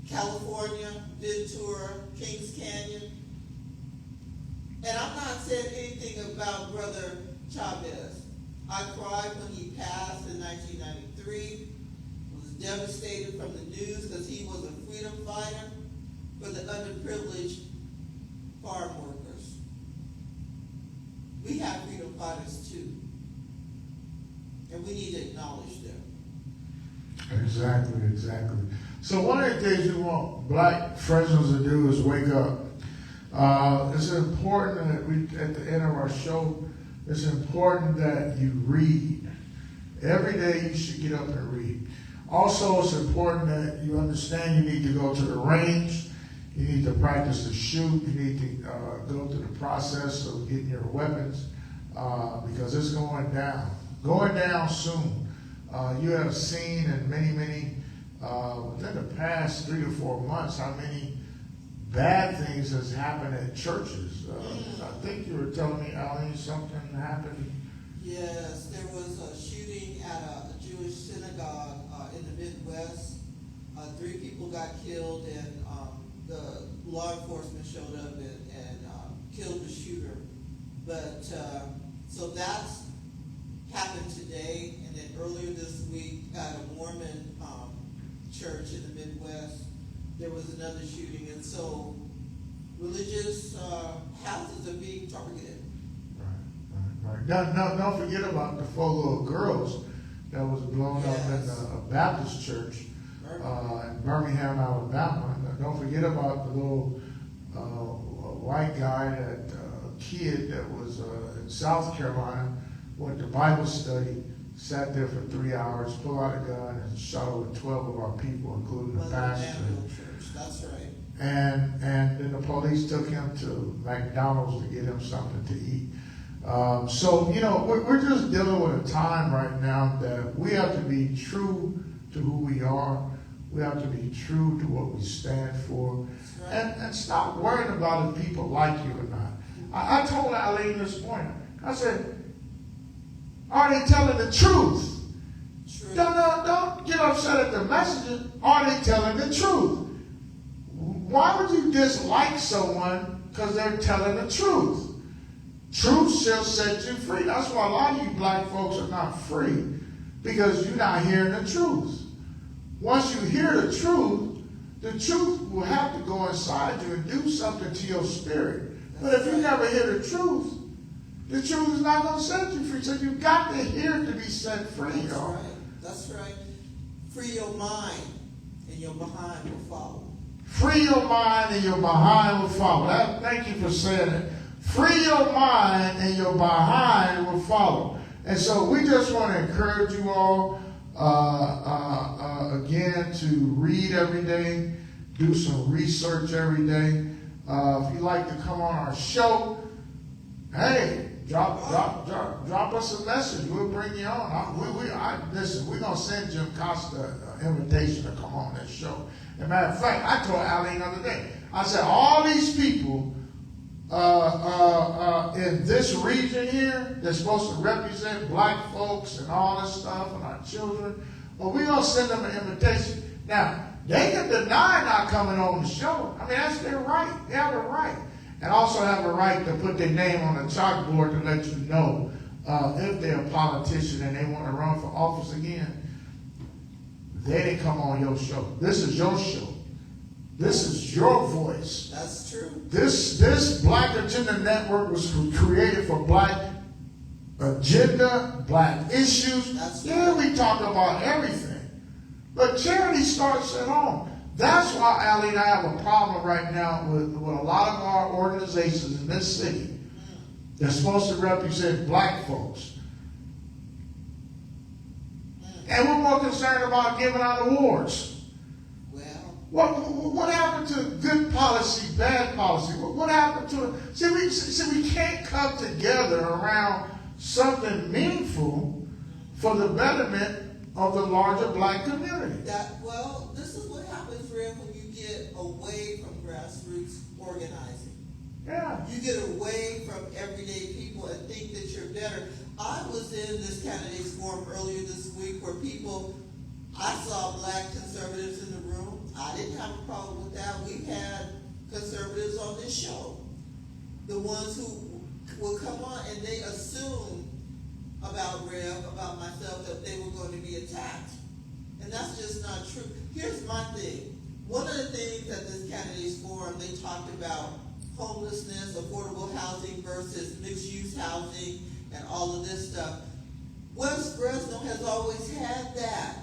California, Ventura, Kings Canyon. And I'm not saying anything about Brother Chavez. I cried when he passed in 1993. Was devastated from the news because he was a freedom fighter for the underprivileged farm workers. We have freedom fighters too. And we need to acknowledge them.
Exactly. So one of the things we want black Fresnos to do is wake up. It's important that at the end of our show, it's important that you read. Every day you should get up and read. Also, it's important that you understand you need to go to the range. You need to practice to shoot. You need to go through the process of getting your weapons because it's going down. Going down soon. You have seen in many, within the past 3 to 4 months, how many bad things has happened at churches. I think you were telling me, Aline, something happened.
Yes, there was a shooting at a Jewish synagogue in the Midwest. 3 people got killed, and the law enforcement showed up and killed the shooter. But so that's happened today, and then earlier this week at a Mormon church in the Midwest, there was another shooting, and so religious houses are being targeted.
Right. Don't forget about the 4 little girls that was blown up in a Baptist church in Birmingham, Alabama. Don't forget about the little white guy, that kid that was in South Carolina went to Bible study, sat there for 3 hours, pulled out a gun, and shot over 12 of our people, including the pastor.
That's right.
And then the police took him to McDonald's to get him something to eat. So, you know, we're just dealing with a time right now that we have to be true to who we are. We have to be true to what we stand for. Right. And stop worrying about if people like you or not. I told Aline this morning, I said, are they telling the truth? Don't get upset at the messenger. Are they telling the truth? Why would you dislike someone because they're telling the truth? Truth shall set you free. That's why a lot of you black folks are not free, because you're not hearing the truth. Once you hear the truth will have to go inside you and do something to your spirit. But if you never hear the truth is not going to set you free. So you've got to hear to be set free, y'all.
That's right. Free your mind, and your behind will follow.
Free your mind, and your behind will follow. Thank you for saying it. Free your mind, and your behind will follow. And so we just want to encourage you all, again, to read every day, do some research every day. If you'd like to come on our show, hey, drop us a message. We'll bring you on. Listen, we're going to send Jim Costa an invitation to come on this show. As a matter of fact, I told Aline the other day, I said, all these people in this region here, they're supposed to represent black folks and all this stuff and our children. Well, we're going to send them an invitation. Now, they can deny not coming on the show. I mean, that's their right. They have a right. And also have a right to put their name on the chalkboard to let you know if they're a politician and they want to run for office again. They didn't come on your show. This is your show. This is your voice.
That's true.
This Black Agenda Network was created for black agenda, black issues. Yeah, we talk about everything. But charity starts at home. That's why, Aline, and I have a problem right now with a lot of our organizations in this city. They're supposed to represent black folks. And we're more concerned about giving out awards. Well, what happened to good policy, bad policy? What happened to it? See, we can't come together around something meaningful for the betterment of the larger black community.
This is what happens, Fred, when you get away from grassroots organizing.
Yeah.
You get away from everyday people and think that you're better. I was in this candidates forum earlier this week where I saw black conservatives in the room. I didn't have a problem with that. We've had conservatives on this show. The ones who will come on and they assume about Rev, about myself, that they were going to be attacked. And that's just not true. Here's my thing. One of the things at this candidates forum, they talked about homelessness, affordable housing versus mixed-use housing, and all of this stuff. West Fresno has always had that.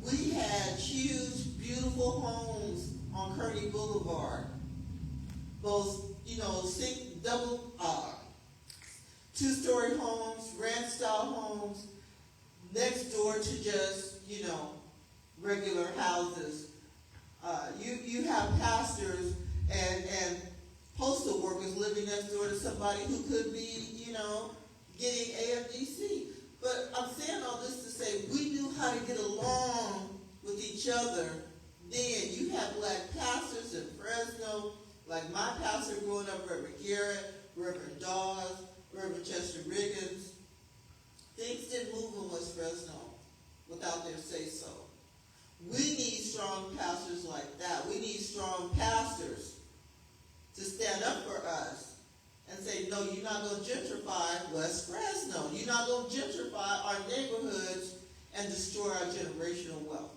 We had huge, beautiful homes on Kearney Boulevard. Both, two-story homes, ranch-style homes, next door to just, regular houses. You have pastors and postal workers living next door to somebody who could be, getting AFDC. But I'm saying all this to say we knew how to get along with each other then. You have black pastors in Fresno, like my pastor growing up, Reverend Garrett, Reverend Dawes, Reverend Chester Riggins. Things didn't move in West Fresno without their say-so. We need strong pastors like that. We need strong pastors to stand up for us and say, no, you're not going to gentrify West Fresno. You're not going to gentrify our neighborhoods and destroy our generational wealth.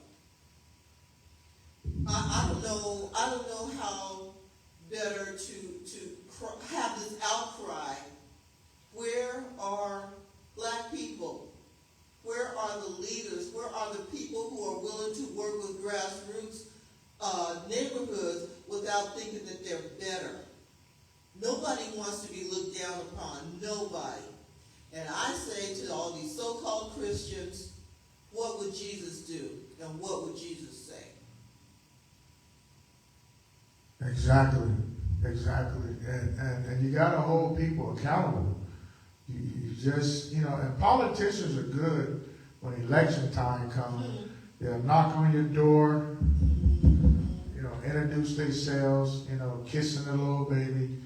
I don't know how better to have this outcry. Where are black people? Where are the leaders? Where are the people who are willing to work with grassroots neighborhoods without thinking that they're better? Nobody wants to be looked down upon. Nobody. And I say to all these so-called Christians, what would Jesus do? And what would Jesus say?
Exactly. And you got to hold people accountable. You just, and politicians are good when election time comes. They'll knock on your door, introduce themselves, kissing the little baby.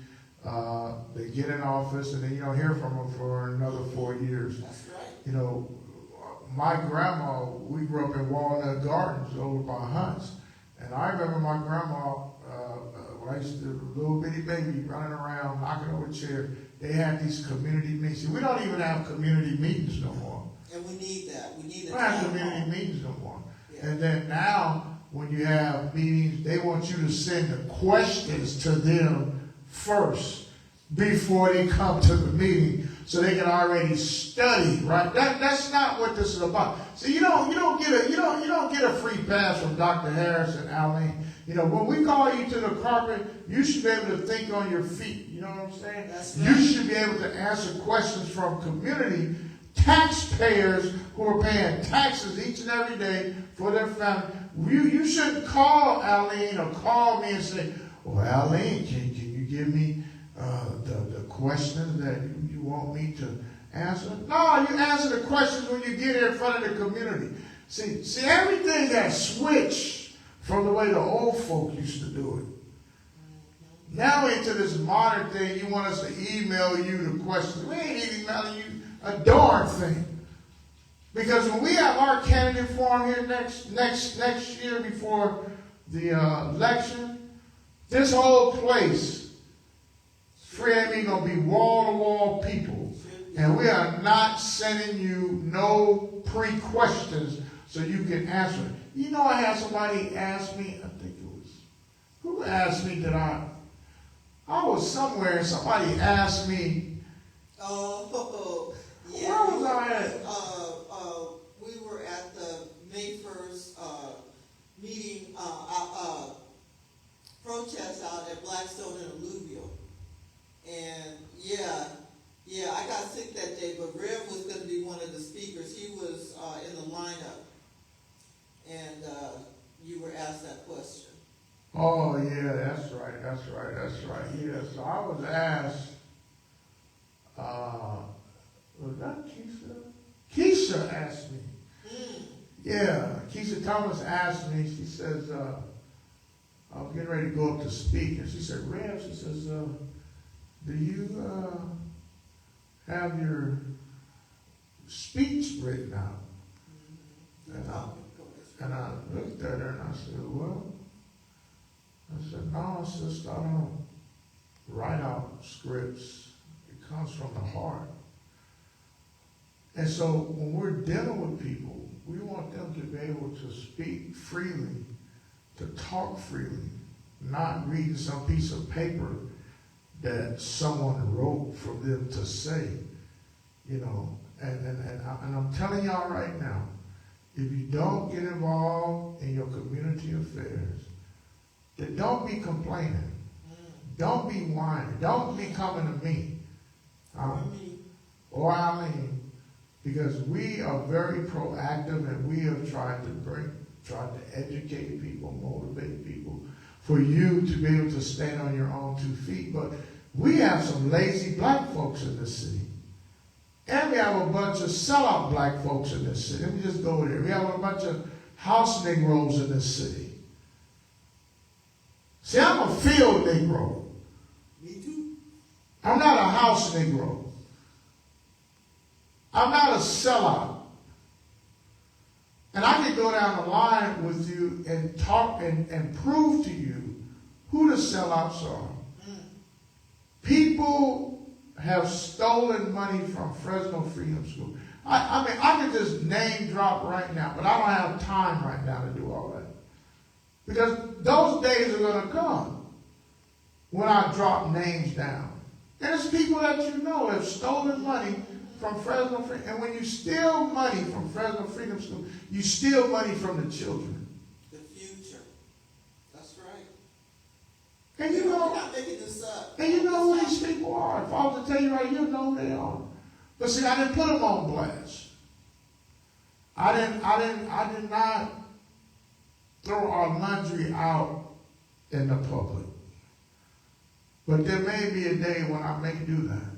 They get in office, and then you don't hear from them for another 4 years.
That's right.
My grandma, we grew up in Walnut Gardens over by Hunts. And I remember my grandma, when I used to, little bitty baby running around, knocking over chairs. They had these community meetings. We don't even have community meetings no more.
And we need that. We
don't have community meetings no more.
Yeah.
And then now, when you have meetings, they want you to send the questions to them first before they come to the meeting, so they can already study. Right? That's not what this is about. So you don't get a free pass from Dr. Harris and Aline. When we call you to the carpet, you should be able to think on your feet. You know what I'm saying?
That's right.
You should be able to answer questions from community taxpayers who are paying taxes each and every day for their family. You shouldn't call Aline or call me and say, well, Aline, can you give me the questions that you want me to answer? No, you answer the questions when you get here in front of the community. See, everything has switched from the way the old folk used to do it. Now into this modern thing, you want us to email you the questions. We ain't emailing you a darn thing. Because when we have our candidate forum here next year before the election, this whole place, free and going to be wall-to-wall people. And we are not sending you no pre-questions so you can answer it. I had somebody ask me, I think it was, who asked me that I was somewhere and somebody asked me,
oh, yeah.
Where was I at?
We were at the May 1st meeting, protest out at Blackstone and Alluvial. And yeah, I got sick that day, but Rev was going to be one of the speakers. He was in the lineup. And you were asked that question.
Oh, yeah, that's right. Yeah, so I was asked, was that Keisha? Keisha asked me. Yeah, Keisha Thomas asked me, she says, I was getting ready to go up to speak, and she said, Rev, she says, do you have your speech written out? And I looked at her and I said, well, no, sister, I don't write out scripts. It comes from the heart. And so when we're dealing with people, we want them to be able to speak freely, to talk freely, not reading some piece of paper that someone wrote for them to say, And I'm telling y'all right now, if you don't get involved in your community affairs, then don't be complaining. Don't be whining. Don't be coming to me. Or Aline. Because we are very proactive and we have tried to educate people, motivate people for you to be able to stand on your own 2 feet. But we have some lazy black folks in this city. And we have a bunch of sellout black folks in this city. Let me just go there. We have a bunch of house Negroes in this city. See, I'm a field Negro.
Me too.
I'm not a house Negro. I'm not a sellout. And I can go down the line with you and talk and prove to you who the sellouts are. People have stolen money from Fresno Freedom School. I mean, I could just name drop right now, but I don't have time right now to do all that. Because those days are going to come when I drop names down. And it's people that you know have stolen money from Fresno Freedom. And when you steal money from Fresno Freedom School, you steal money from the children.
The future. That's right.
And you know,
we're not making this up.
and you know who these people are. If I was to tell you right, you know who they are. But see, I didn't put them on blast. I did not throw our laundry out in the public. But there may be a day when I may do that.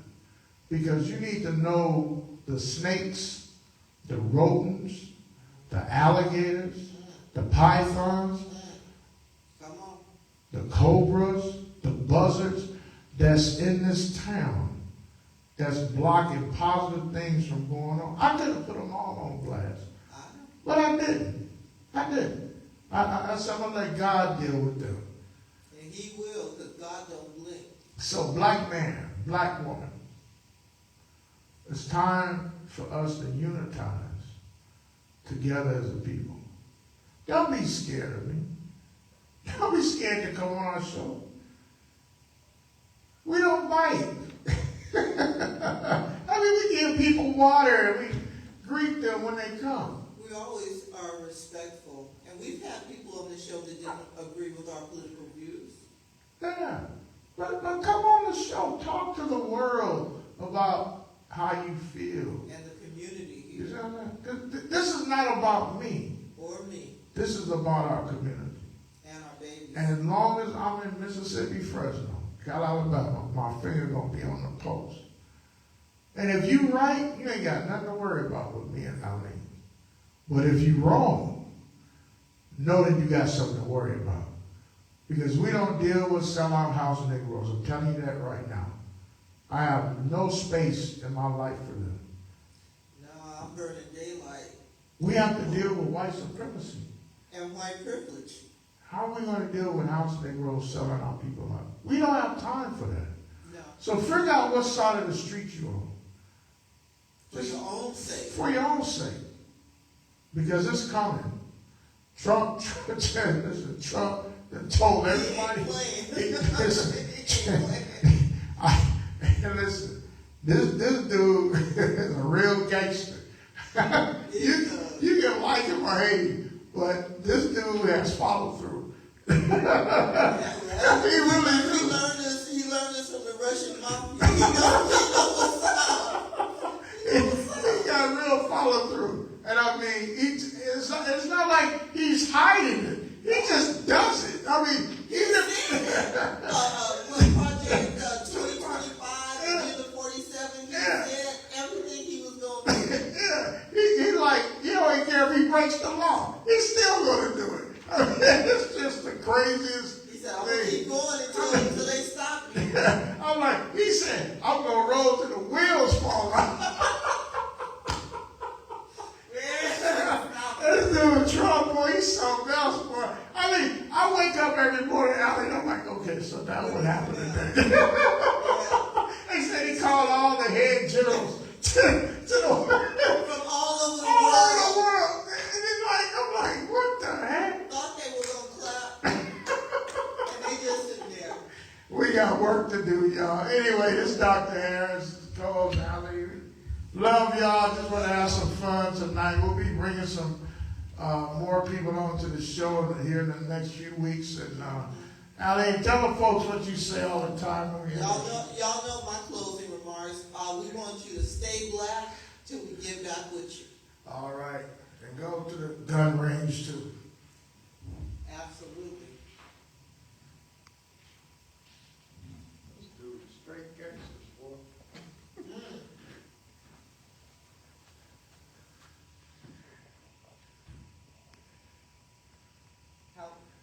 Because you need to know the snakes, the rodents, the alligators, the pythons, the cobras, the buzzards that's in this town that's blocking positive things from going on. I could have put them all on blast. But I didn't. I said, I'm going to let God deal with them.
And he will, because God don't blink.
So black man, black woman, it's time for us to unitize together as a people. Don't be scared of me. Don't be scared to come on our show. We don't bite. I mean, we give people water and we greet them when they come.
We always are respectful. And we've had people on the show that didn't agree with our political views.
Yeah. But come on the show. Talk to the world about how you feel.
And the community
You
here.
know that? This is not about me.
Or me.
This is about our community.
And our babies.
And as long as I'm in Mississippi, Fresno, Cal, Alabama, my finger gonna be on the pulse. And if you right, you ain't got nothing to worry about with me and Aline. But if you wrong, know that you got something to worry about. Because we don't deal with sellout house Negroes. I'm telling you that right now. I have no space in my life for them.
No, I'm burning daylight.
We have to deal with white supremacy.
And white privilege.
How are we going to deal with house Negroes selling our people out? We don't have time for that.
No.
So figure out what side of the street you're on.
For your own sake.
For your own sake. Because it's coming. Trump that told everybody. Listen, this dude is a real gangster. you can like him or hate him, but this dude has followed through. He really
He learned this from the Russian mafia. He knows what's up.
He got real follow through. And I mean, it's not like he's hiding it. He just does it. I mean,
Project 2025, and the 47, he said everything he was going to do.
Yeah, he like, he don't even care if he breaks the law. He's still going to do it. I mean, it's just the craziest
He said, I'm going to keep going until they stop me.
I'm like, he said, I'm going to roll till the wheels fall out. This dude Trump, boy, he's something else, boy. I mean, I wake up every morning, Aline, I'm like, okay, so that's what happened today. They said he called all the head generals to the
From all over the world.
And it's like, I'm like, what the heck?
Thought they were going to clap. And they just sitting there.
We got work to do, y'all. Anyway, this is Dr. Harris, co-host Aline. Love y'all. Just want to have some fun tonight. We'll be bringing some more people onto the show here in the next few weeks. And Aline, tell the folks what you say all the time.
Y'all know my closing remarks. We want you to stay black till we get back with you.
All right. And go to the gun range, too.
Absolutely.